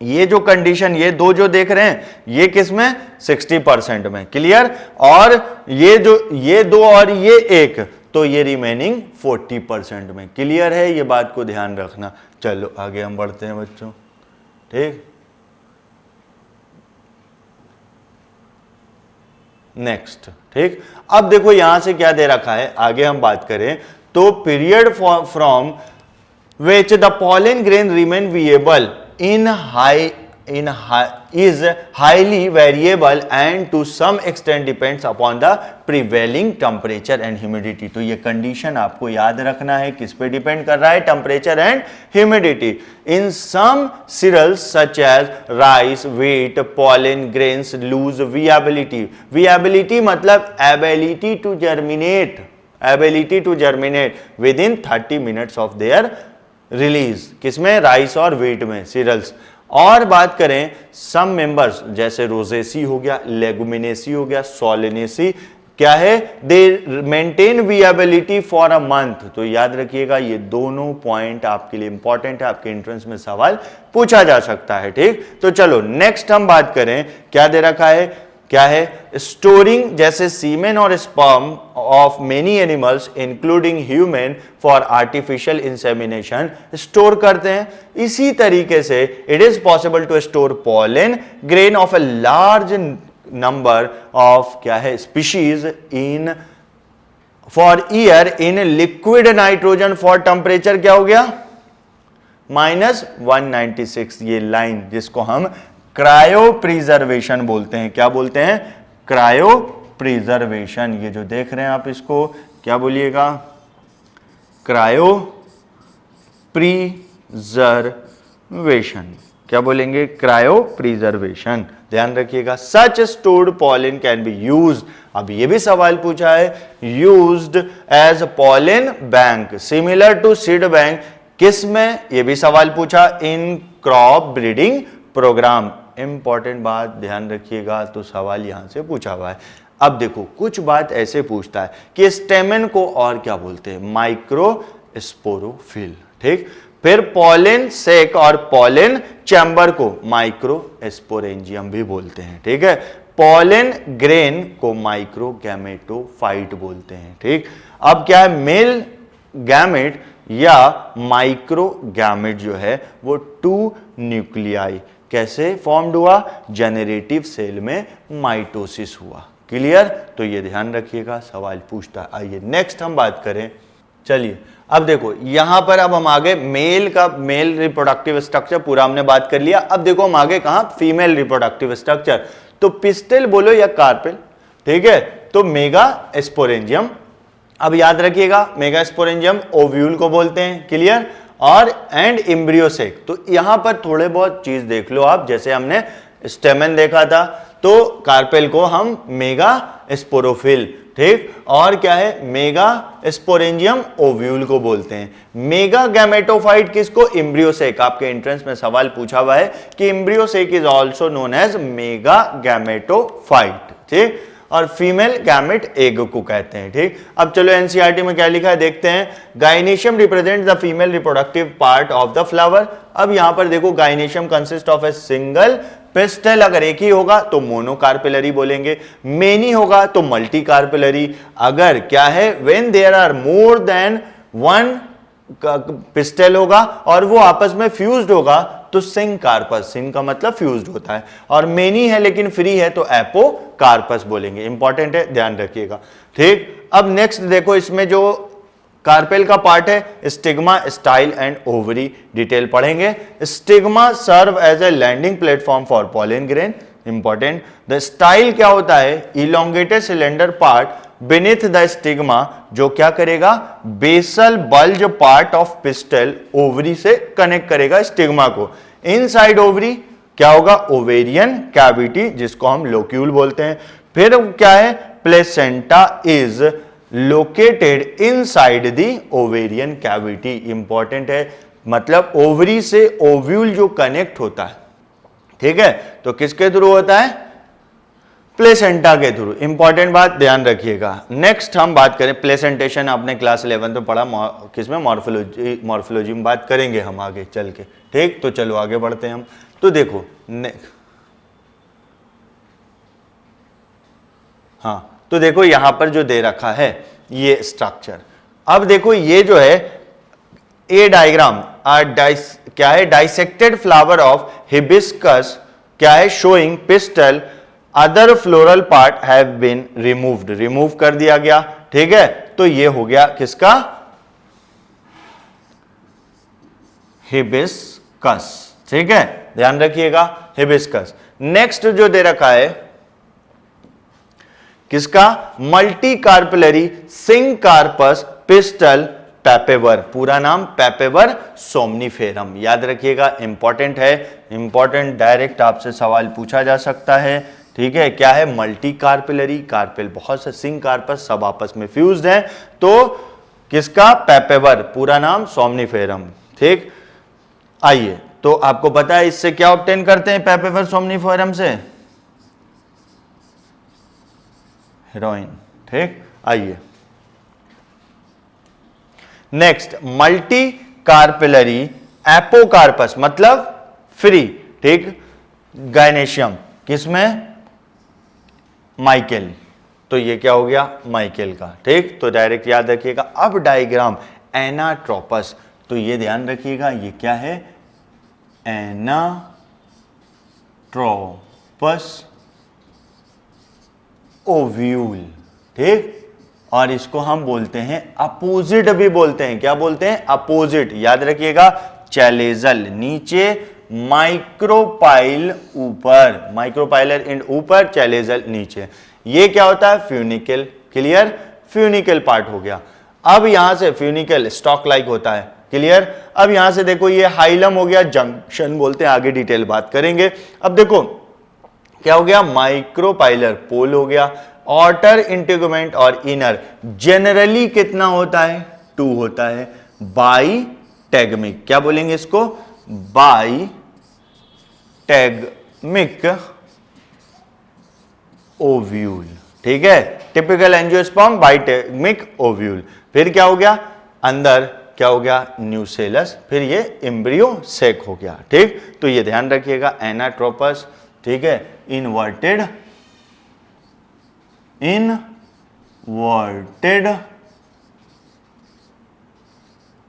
ये जो कंडीशन, ये दो जो देख रहे हैं ये किस में? 60% में। क्लियर? और ये जो ये दो और ये एक, तो ये रिमेनिंग 40% में। क्लियर है, ये बात को ध्यान रखना। चलो आगे हम बढ़ते हैं बच्चों, ठीक। नेक्स्ट, ठीक। अब देखो यहां से क्या दे रखा है, आगे हम बात करें तो period from which the pollen grain remain viable is highly variable and to some extent depends upon the prevailing temperature and humidity। तो ये कंडीशन आपको याद रखना है, किस पे डिपेंड कर रहा है, temperature and humidity. In some cereals such as rice, wheat, pollen grains lose viability। viability मतलब ability to germinate within 30 minutes of their release. किसमें, राइस और व्हीट में, सीरियल्स। और बात करें सम मेंबर्स जैसे रोजेसी हो गया, लेगुमिनेसी हो गया, सोलेनेसी, क्या है, दे maintain viability for a month. तो याद रखिएगा ये दोनों पॉइंट आपके लिए इंपॉर्टेंट है, आपके एंट्रेंस में सवाल पूछा जा सकता है, ठीक। तो चलो नेक्स्ट हम बात करें, क्या दे रखा है, क्या है, स्टोरिंग जैसे सीमेन और sperm of many animals including human for artificial insemination store करते हैं। इसी तरीके से it is possible to store pollen grain of a large number of, क्या है, species in for year in liquid nitrogen for temperature, क्या हो गया, -196। ये लाइन जिसको हम क्रायो प्रिजर्वेशन बोलते हैं, क्या बोलते हैं, क्रायो प्रिजर्वेशन। ये जो देख रहे हैं आप, इसको क्या बोलिएगा, क्रायो प्रिजर्वेशन। क्या बोलेंगे, क्रायो प्रिजर्वेशन। ध्यान रखिएगा। Such stored pollen can be used, अब ये भी सवाल पूछा है, used as pollen bank similar to seed bank, किस में, ये भी सवाल पूछा, in crop breeding program. Important बात ध्यान रखिएगा, तो सवाल यहां से पूछा हुआ है। अब देखो कुछ बात ऐसे पूछता है कि स्टेमेन को और क्या बोलते हैं, माइक्रोस्पोरोफिल, ठीक। फिर पॉलन सेक और पॉलन चैम्बर को माइक्रोस्पोरेंजियम भी बोलते हैं, ठीक है। पॉलन ग्रेन को माइक्रोगैमेटोफाइट बोलते हैं, ठीक। अब क्या है, मेल गैमेट या माइक्रोगैमेट जो है वो 2 न्यूक्लियाई कैसे फॉर्म्ड हुआ, जेनरेटिव सेल में माइटोसिस हुआ। क्लियर, तो ये ध्यान रखिएगा, सवाल पूछता है। आइए नेक्स्ट हम बात करें, चलिए अब देखो यहां पर, अब हम आगे मेल रिप्रोडक्टिव स्ट्रक्चर पूरा हमने बात कर लिया। अब देखो हम आगे कहां, फीमेल रिप्रोडक्टिव स्ट्रक्चर। तो पिस्टल बोलो या कार्पेल, ठीक है। तो मेगा स्पोरेंजियम, अब याद रखिएगा मेगा स्पोरेंजियम ओव्यूल को बोलते हैं, क्लियर। और एंड एम्ब्रियोसेक, तो यहां पर थोड़े बहुत चीज देख लो आप, जैसे हमने स्टेमेन देखा था, तो कार्पेल को हम मेगा स्पोरोफिल, ठीक। और क्या है, मेगा स्पोरेंजियम ओव्यूल को बोलते हैं। मेगा गैमेटोफाइट किसको, एम्ब्रियोसेक। आपके एंट्रेंस में सवाल पूछा हुआ है कि embryo sac is also known as megagametophyte, ठीक। और फीमेल गैमेट एग को कहते हैं, ठीक। अब चलो एनसीईआरटी में क्या लिखा है देखते हैं। Gynoecium represent the female reproductive part of the flower. अब यहां पर देखो gynoecium consist of a single pistol, अगर एक ही होगा तो मोनोकार्पेलरी बोलेंगे, मेनी होगा तो मल्टी कार्पेलरी। अगर क्या है, when there are more than 1 pistil होगा और वो आपस में फ्यूज्ड होगा तो सिंग कार्पस, सिंग का मतलब फ्यूज्ड होता है, और मेनी है लेकिन फ्री है तो एपो कार्पस बोलेंगे। इंपॉर्टेंट है, ध्यान रखिएगा, ठीक। अब नेक्स्ट देखो, इसमें जो कार्पेल का पार्ट है stigma, style and ovary, detail पढ़ेंगे। Stigma serve as a landing platform for pollen grain, important. The style क्या होता है, elongated cylinder part beneath the stigma, जो क्या करेगा, basal bulge part of pistil, ovary से कनेक्ट करेगा स्टिग्मा को। इनसाइड ओवरी क्या होगा, ओवेरियन कैविटी, जिसको हम लोक्यूल बोलते हैं। फिर क्या है, placenta is located inside the ovarian cavity, important है, मतलब ओवरी से ओव्यूल जो कनेक्ट होता है, ठीक है, तो किसके थ्रू होता है, प्लेसेंटा के थ्रू। इंपॉर्टेंट बात ध्यान रखिएगा। नेक्स्ट हम बात करें प्लेसेंटेशन, आपने क्लास 11 में पढ़ा, किसमें, मॉर्फोलॉजी में बात करेंगे हम आगे चल के, ठीक। तो चलो आगे बढ़ते हैं हम। तो देखो हाँ, तो देखो यहां पर जो दे रखा है ये स्ट्रक्चर, अब देखो ये जो है ए डायग्राम क्या है, डाइसेक्टेड फ्लावर ऑफ हिबिस्कस क्या है, showing pistil other floral part have been removed, remove कर दिया गया, ठीक है। तो ये हो गया किसका, हिबिस्कस, ठीक है, ध्यान रखिएगा हिबिस्कस। नेक्स्ट जो दे रखा है किसका, मल्टी कार्पलरी सिंकार्पस पिस्टल पैपेवर, पूरा नाम पैपेवर सोमनीफेरम, याद रखिएगा, इंपॉर्टेंट है, इंपॉर्टेंट, डायरेक्ट आपसे सवाल पूछा जा सकता है, ठीक है। क्या है, मल्टी कार्पिलरी, कार्पेल बहुत से, सिंकार्पस सब आपस में फ्यूज्ड हैं, तो किसका, पैपेवर, पूरा नाम सोमनीफेरम, ठीक। आइए, तो आपको पता है इससे क्या ऑब्टेन करते हैं पैपेवर सोमनीफेरम से, हेरोइन, ठीक। आइए नेक्स्ट, मल्टी कार्पिलरी एपोकार्पस मतलब फ्री, ठीक, गायनेशियम किसमें, माइकेल, तो ये क्या हो गया, माइकेल का, ठीक। तो डायरेक्ट याद रखिएगा। अब डायग्राम एनाट्रोपस, तो ये ध्यान रखिएगा, ये क्या है, एनाट्रोपस ओव्यूल, ठीक। और इसको हम बोलते हैं अपोजिट भी बोलते हैं, क्या बोलते हैं, अपोजिट, याद रखिएगा। चैलेजल नीचे, माइक्रोपाइल ऊपर, माइक्रोपाइलर एंड ऊपर, चैलेजल नीचे, ये क्या होता है, फ्यूनिकल, क्लियर, फ्यूनिकल पार्ट हो गया। अब यहां से फ्यूनिकल स्टॉक लाइक होता है, क्लियर। अब यहां से देखो ये हाइलम हो गया, जंक्शन बोलते हैं, आगे डिटेल बात करेंगे। अब देखो क्या हो गया, माइक्रोपाइलर पोल हो गया, ऑटर इंटीगुमेंट और इनर जनरली कितना होता है, 2 होता है, बाई टैगमिक, क्या बोलेंगे इसको, बाई टैगमिक ओव्यूल, ठीक है, टिपिकल एंजियोस्पर्म बाई टैगमिक ओव्यूल। फिर क्या हो गया, अंदर क्या हो गया, न्यूसेलस, फिर ये एम्ब्रियो सेक हो गया, ठीक। तो ये ध्यान रखिएगा, एनाट्रोपस, ठीक है, इनवर्टेड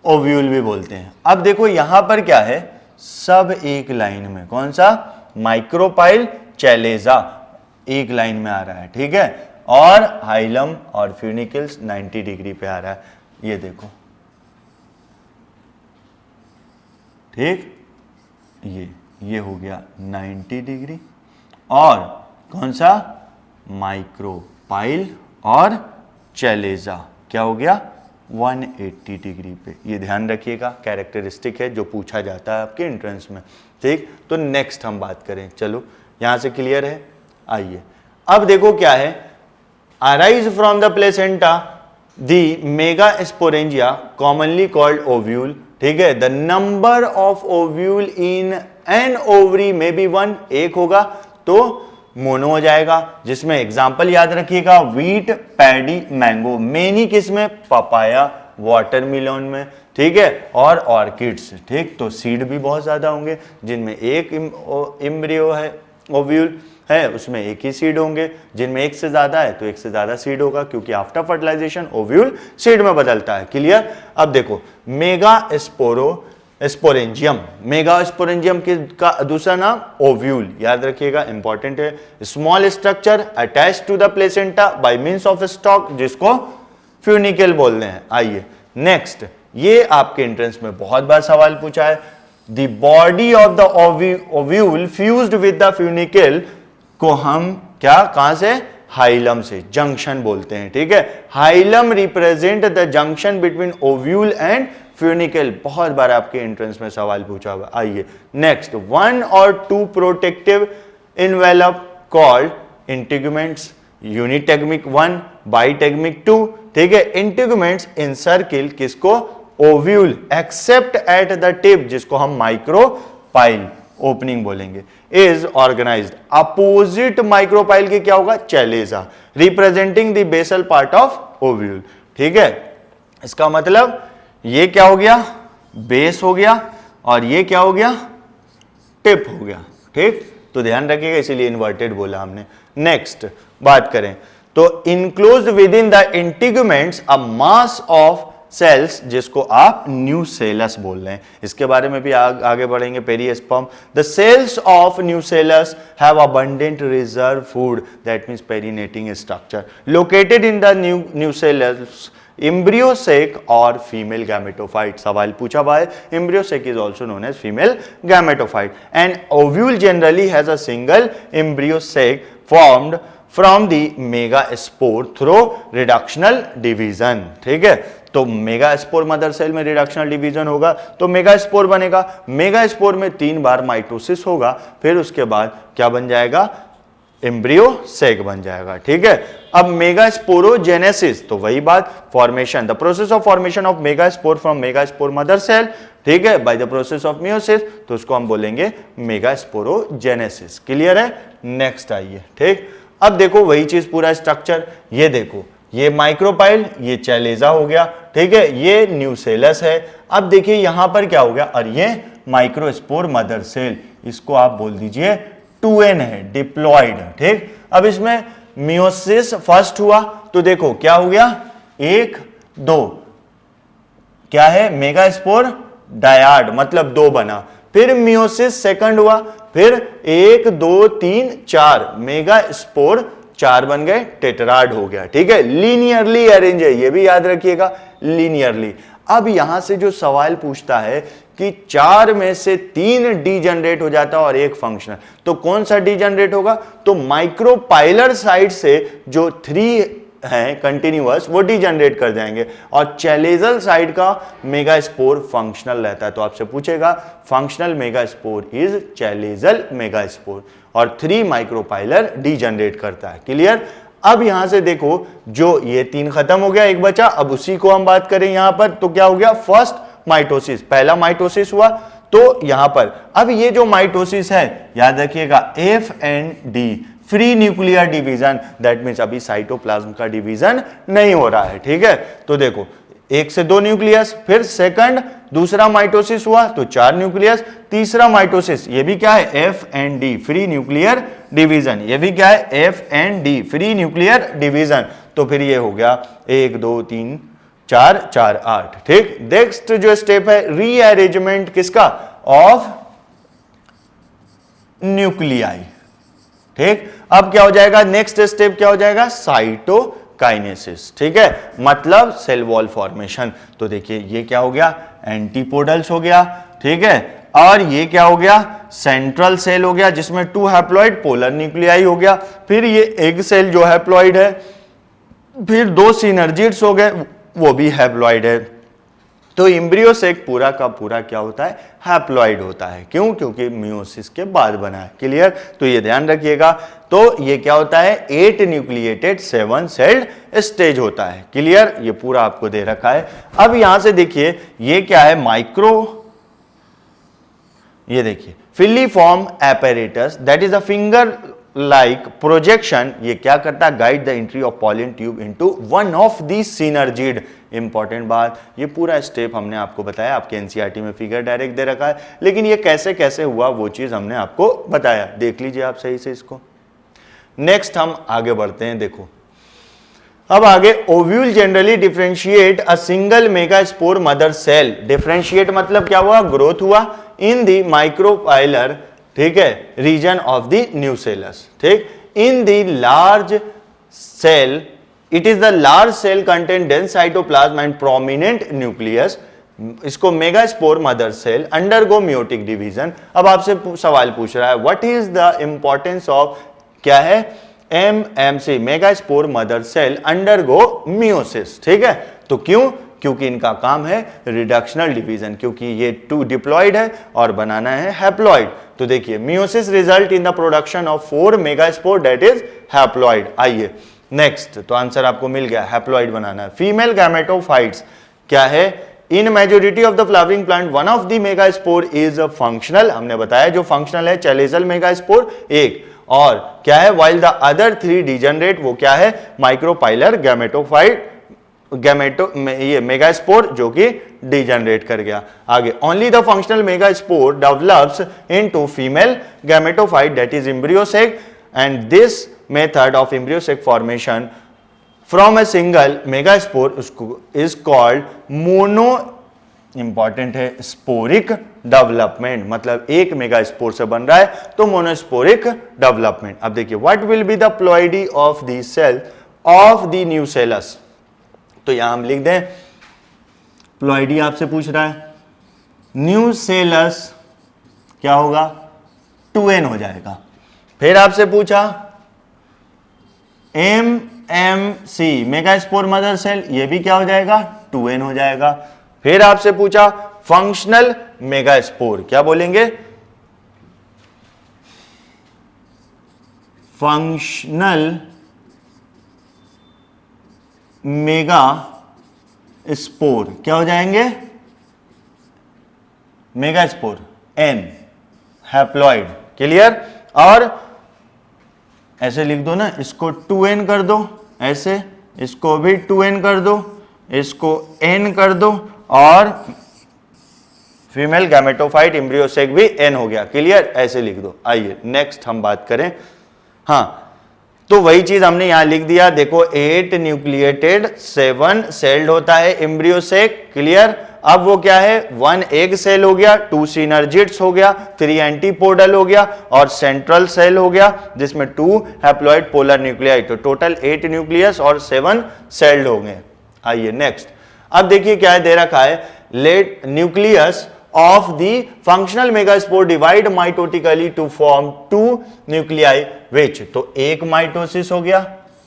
ओव्यूल भी बोलते हैं। अब देखो यहां पर क्या है, सब एक लाइन में, कौन सा, माइक्रोपाइल, चैलेजा एक लाइन में आ रहा है, ठीक है, और हाइलम और फ्यूनिकल्स 90 डिग्री पे आ रहा है, ये देखो, ठीक, ये हो गया 90 डिग्री, और कौन सा, माइक्रोपाइल और चैलेजा क्या हो गया, 180 डिग्री पे, ये ध्यान रखिएगा, कैरेक्टरिस्टिक है जो पूछा जाता है आपके एंट्रेंस में, ठीक। तो नेक्स्ट हम बात करें, चलो यहां से क्लियर है। आइए अब देखो क्या है, arise from the placenta the mega sporangia commonly called ovule, ठीक है। The number of ovule in an ovary में बी 1, एक होगा तो मोनो हो जाएगा, जिसमें एग्जाम्पल याद रखिएगा, वीट, पैडी, मैंगो, मेनी किसमें, पपाया, वाटरमेलन में, ठीक है, और ऑर्किड्स, ठीक। तो सीड भी बहुत ज्यादा होंगे, जिनमें एक एम्ब्रियो है, ओव्यूल है, उसमें एक ही सीड होंगे, जिनमें एक से ज्यादा है तो एक से ज्यादा सीड होगा, क्योंकि आफ्टर फर्टिलाइजेशन ओव्यूल सीड में बदलता है, क्लियर। अब देखो मेगा स्पोरेंजियम, मेगा स्पोरेंजियम का दूसरा नाम ओव्यूल, याद रखिएगा, इंपॉर्टेंट है। Small structure attach to the placenta by means of stalk, जिसको फ्यूनिकल बोलते हैं। आइए नेक्स्ट, ये आपके एंट्रेंस में बहुत बार सवाल पूछा है, the body of the ovule fused with the funicle को हम क्या, कहां से, हाइलम से, जंक्शन बोलते हैं, ठीक है। Hilum represent the junction between ovule and funicle, बहुत बार आपके एंट्रेंस में सवाल पूछा हुआ। आइए नेक्स्ट, 1 और 2 protective envelope called integuments, unitegmic 1, bitegmic 2, ठीक है। इंटीगुमेंट्स इनसर्किल किसको, ovule, except at the tip, जिसको हम माइक्रोपाइल ओपनिंग बोलेंगे, इज ऑर्गेनाइज्ड अपोजिट माइक्रोपाइल के क्या होगा, chalaza, representing the basal part of ovule, ठीक है। इसका मतलब ये क्या हो गया, बेस हो गया, और ये क्या हो गया, टिप हो गया, ठीक। तो ध्यान रखिएगा, इसीलिए इन्वर्टेड बोला हमने। नेक्स्ट बात करें तो enclosed within the integuments a mass of cells जिसको आप न्यूसेलस बोल रहे हैं, इसके बारे में भी आगे बढ़ेंगे। Perisperm, the cells of nucellus have abundant reserve food, that means perennating structure located in the nucellus, embryo sac और फीमेल गैमेटोफाइट। सवाल पूछा हुआ है, embryo sac is also known as female gametophyte and ovule generally has a single embryo sac formed from the megaspore through reductional division. ठीक है, तो megaspore mother cell में reductional division होगा तो मेगास्पोर बनेगा, मेगास्पोर में 3 बार माइटोसिस होगा, फिर उसके बाद क्या बन जाएगा, एम्ब्रियो सेक बन जाएगा। ठीक है, अब मेगास्पोरोजेनेसिस, तो वही बात, formation, the process of formation of megaspore from megaspore mother cell, ठीक है, by the process of meiosis, तो उसको हम बोलेंगे मेगास्पोरोजेनेसिस। क्लियर है? नेक्स्ट आइए। ठीक, अब देखो वही चीज पूरा स्ट्रक्चर, ये देखो, ये माइक्रोपाइल, ये चैलेजा हो गया, ठीक है, ये न्यूसेलस है। अब देखिए यहां पर क्या हो गया, और ये माइक्रोस्पोर मदर सेल, इसको आप बोल दीजिए 2n है, डिप्लॉयड। ठीक, अब इसमें मियोसिस फर्स्ट हुआ तो देखो क्या हो गया, 1 2, क्या है, मेगास्पोर डायड, मतलब 2 बना, फिर मियोसिस सेकंड हुआ, फिर 1 2 3 4, मेगास्पोर 4 बन गए, टेट्राड हो गया। ठीक है, लीनियरली अरेंज है, ये भी याद रखिएगा, लीनियरली। अब यहां से जो सवाल पूछता है कि 4 में से 3 डीजनरेट हो जाता है और 1 फंक्शनल, तो कौन सा डीजनरेट होगा, तो माइक्रोपाइलर साइड से जो 3 हैं कंटिन्यूअस वो डीजनरेट कर जाएंगे, और चैलेजल साइड का मेगास्पोर फंक्शनल रहता है। तो आपसे पूछेगा functional megaspore is chalazal megaspore, और 3 माइक्रोपाइलर डीजनरेट करता है। क्लियर? अब यहां से देखो, जो ये 3 खत्म हो गया, 1 बचा, अब उसी को हम बात करें यहां पर, तो क्या हो गया, फर्स्ट माइटोसिस, पहला माइटोसिस हुआ, तो यहां पर अब ये जो माइटोसिस है, याद रखिएगा FND, free nuclear division, that means अभी साइटोप्लाज्म का डिवीजन नहीं हो रहा है। ठीक है, तो देखो 1 से 2 न्यूक्लियस, फिर सेकंड दूसरा माइटोसिस हुआ तो 4 न्यूक्लियस, तीसरा माइटोसिस, ये भी क्या है, FND, फ्री न्यूक्लियर डिवीजन, ये भी क्या है, FND, फ्री न्यूक्लियर डिवीजन, तो फिर ये हो गया 1 2 3 4 4 8। ठीक, नेक्स्ट जो स्टेप है, रीअरेंजमेंट किसका, ऑफ न्यूक्लियाई। ठीक, अब क्या हो जाएगा, नेक्स्ट स्टेप क्या हो जाएगा, साइटोकाइनेसिस। ठीक है, मतलब सेल वॉल फॉर्मेशन। तो देखिए ये क्या हो गया, एंटीपोडल्स हो गया। ठीक है, और ये क्या हो गया, सेंट्रल सेल हो गया जिसमें 2 हैप्लॉइड पोलर न्यूक्लियाई हो गया, फिर ये एग सेल जो हैप्लॉइड है, फिर 2 सिनर्जिड्स हो गए, वो भी हैप्लॉइड है। तो एम्ब्रियो सेक पूरा का पूरा क्या होता है, हैप्लॉइड होता है। क्यों? क्योंकि मियोसिस के बाद बना है। क्लियर? तो ये ध्यान रखिएगा। तो ये क्या होता है, 8 न्यूक्लिएटेड 7 सेल्ड स्टेज होता है। क्लियर? ये पूरा आपको दे रखा है। अब यहां से देखिए ये क्या है, माइक्रो, ये देखिए filiform apparatus, that is a finger like projection, ये क्या करता है, guide the entry of pollen tube into one of the synergid. Important बात, ये पूरा स्टेप हमने आपको बताया, आपके एनसीईआरटी में फिगर डायरेक्ट दे रखा है, लेकिन ये कैसे कैसे हुआ वो चीज हमने आपको बताया, देख लीजिए आप सही से इसको। नेक्स्ट हम आगे बढ़ते हैं। देखो अब आगे, ovule generally differentiate a single megaspore mother cell. Differentiate मतलब क्या हुआ, ग्रोथ हुआ इन द माइक्रोपाइलर, ठीक है, रीजन ऑफ द न्यूसेलस। ठीक, in the large cell, it is the large cell content dense cytoplasm and prominent nucleus, इसको megaspore mother cell undergo meiotic division. अब आपसे सवाल पूछ रहा है, what is the importance of, क्या है, MMC, megaspore mother cell undergo meiosis. ठीक है, तो क्यों, क्योंकि इनका काम है रिडक्शनल डिवीजन, क्योंकि ये 2 डिप्लॉयड है और बनाना है हैप्लॉइड। तो देखिए meiosis result in the production of 4 megaspore, that is haploid. आइए नेक्स्ट, तो आंसर आपको मिल गया, हैप्लॉइड बनाना है। फीमेल गैमेटोफाइट्स क्या है, in majority of the flowering plant one of the megaspore is functional, हमने बताया जो फंक्शनल है चैलेजल मेगास्पोर एक, और क्या है, while the other 3 degenerate, वो क्या है, माइक्रोपाइलर गैमेटोफाइट, ये मेगास्पोर जो कि डिजनरेट कर गया। आगे, only the functional megaspore develops into female gametophyte, that is embryo sac, and this method of embryo sac formation from a single megaspore उसको इज कॉल्ड मोनो, इंपॉर्टेंट है, sporic development, मतलब एक megaspore से बन रहा है तो मोनोस्पोरिक डेवलपमेंट। अब देखिए what will be the ploidy of the cell of the nucellus, तो यहां हम लिख दें प्लॉइडी आपसे पूछ रहा है, न्यूसेलस क्या होगा 2n हो जाएगा। फिर आपसे पूछा MMC मेगास्पोर मदर सेल, ये भी क्या हो जाएगा 2n हो जाएगा। फिर आपसे पूछा फंक्शनल मेगास्पोर, क्या बोलेंगे फंक्शनल मेगा स्पोर, क्या हो जाएंगे मेगास्पोर n हैप्लॉइड, क्लियर। और ऐसे लिख दो ना, इसको 2n कर दो, ऐसे इसको भी 2n कर दो, इसको n कर दो, और फीमेल गैमेटोफाइट एम्ब्रियोसेक भी n हो गया, क्लियर, ऐसे लिख दो। आइए नेक्स्ट हम बात करें, हाँ तो वही चीज हमने यहां लिख दिया, देखो 8 न्यूक्लिएटेड 7 सेल्ड होता है एम्ब्रियोसेक, क्लियर। अब वो क्या है 1 एग सेल हो गया, 2 सिनर्जिड्स हो गया, 3 एंटीपोडल हो गया और सेंट्रल सेल हो गया जिसमें 2 हैप्लॉइड पोलर न्यूक्लियाई, तो टोटल 8 न्यूक्लियस और 7 सेल्ड हो गए। आइए नेक्स्ट, अब देखिए क्या है दे रखा है, late nucleus of the functional megaspore divide mitotically to form 2 nuclei which, तो एक माइटोसिस हो गया,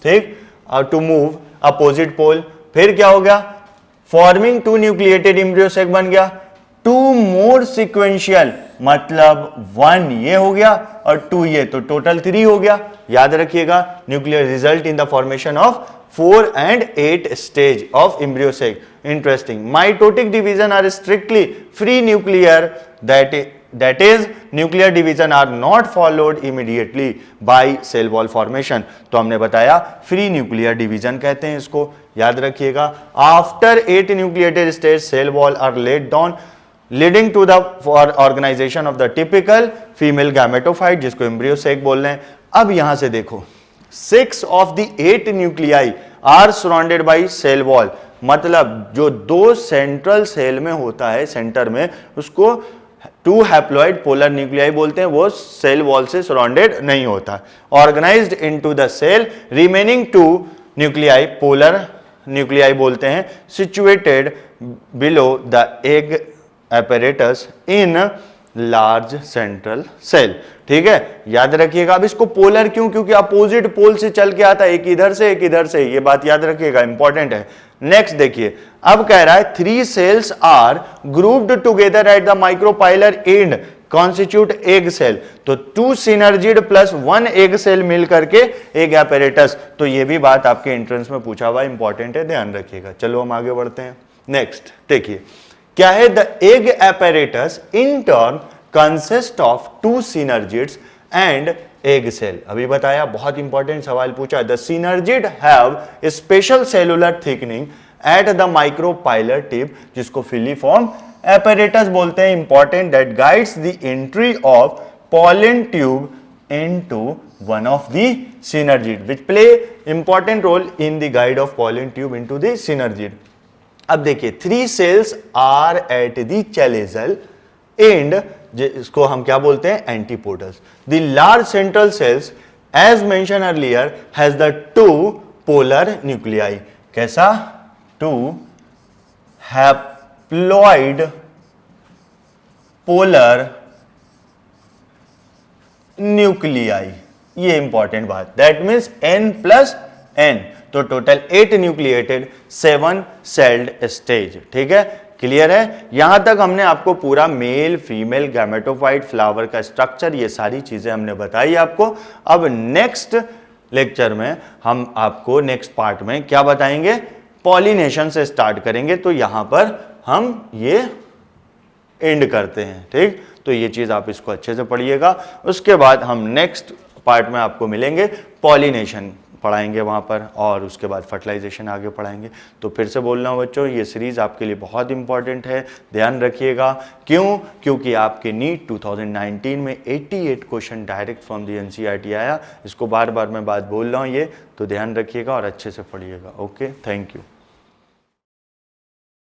ठीक, और to move opposite pole। फिर क्या हो गया forming 2 nucleated embryosac बन गया, 2 more sequential मतलब 1 ये हो गया और 2 ये, तो टोटल 3 हो गया। याद रखिएगा nuclear result in the formation of 4 and 8 stage of embryosac. Interesting. Mitotic division are strictly free nuclear, that is nuclear division are not followed immediately by cell wall formation. तो हमने बताया free nuclear division कहते हैं इसको, याद रखिएगा। After 8 nucleated stage cell wall are laid down leading to the organization of the typical female gametophyte जिसको embryosac बोल रहे हैं। अब यहां से देखो 6 of the 8 nuclei are surrounded by cell wall, मतलब जो 2 सेंट्रल सेल में होता है सेंटर में, उसको 2 हैप्लॉइड पोलर न्यूक्लियाई बोलते हैं, वो सेल वॉल से सराउंडेड नहीं होता। Organized into the cell, remaining 2 nuclei polar nuclei बोलते हैं, situated below the egg apparatus in large central cell, ठीक है, याद रखिएगा। अब इसको पोलर क्यों, क्योंकि अपोजिट पोल से चल के आता है, एक इधर से एक इधर से, ये बात याद रखिएगा, इंपॉर्टेंट है। नेक्स्ट देखिए, अब कह रहा है 3 cells are grouped together at the micropylar end constitute egg cell, तो 2 सिनर्जिड प्लस 1 एग सेल मिल करके एग एपेरेटस, तो ये भी बात आपके एंट्रेंस में पूछा हुआ, इंपॉर्टेंट है, ध्यान रखिएगा। चलो हम आगे बढ़ते हैं। नेक्स्ट देखिए क्या है, the egg apparatus in turn consist of 2 synergids and egg cell. अभी बताया, बहुत इंपॉर्टेंट सवाल पूछा, the synergid have special cellular thickening at the micropylar tip जिसको फिलीफॉर्म एपेरेटस बोलते हैं, important, that guides the entry of pollen tube into one of the synergid which play important role in the guide of pollen tube into the synergid. अब देखिए 3 cells are at the chalazal end, इसको हम क्या बोलते हैं antipodals. The large central cells as mentioned earlier has the 2 polar nuclei, कैसा 2 haploid polar nuclei, ये important बात, that means n plus n, तो टोटल 8 न्यूक्लिएटेड 7 सेल्ड स्टेज, ठीक है, क्लियर है। यहां तक हमने आपको पूरा मेल फीमेल गैमेटोफाइट फ्लावर का स्ट्रक्चर, ये सारी चीजें हमने बताई आपको। अब नेक्स्ट लेक्चर में हम आपको नेक्स्ट पार्ट में क्या बताएंगे, पॉलिनेशन से स्टार्ट करेंगे, तो यहां पर हम ये एंड करते हैं, ठीक, तो ये चीज आप इसको अच्छे से पढ़िएगा। उसके बाद हम नेक्स्ट पार्ट में आपको मिलेंगे पॉलिनेशन पढ़ाएंगे वहाँ पर, और उसके बाद फर्टिलाइजेशन आगे पढ़ाएंगे। तो फिर से बोल रहा हूँ बच्चों, ये सीरीज़ आपके लिए बहुत इंपॉर्टेंट है, ध्यान रखिएगा। क्यों? क्योंकि आपके नीट 2019 में 88 question direct from the NCERT आया। इसको बार बार मैं बात बोल रहा हूँ ये, तो ध्यान रखिएगा और अच्छे से पढ़िएगा। Okay, thank you.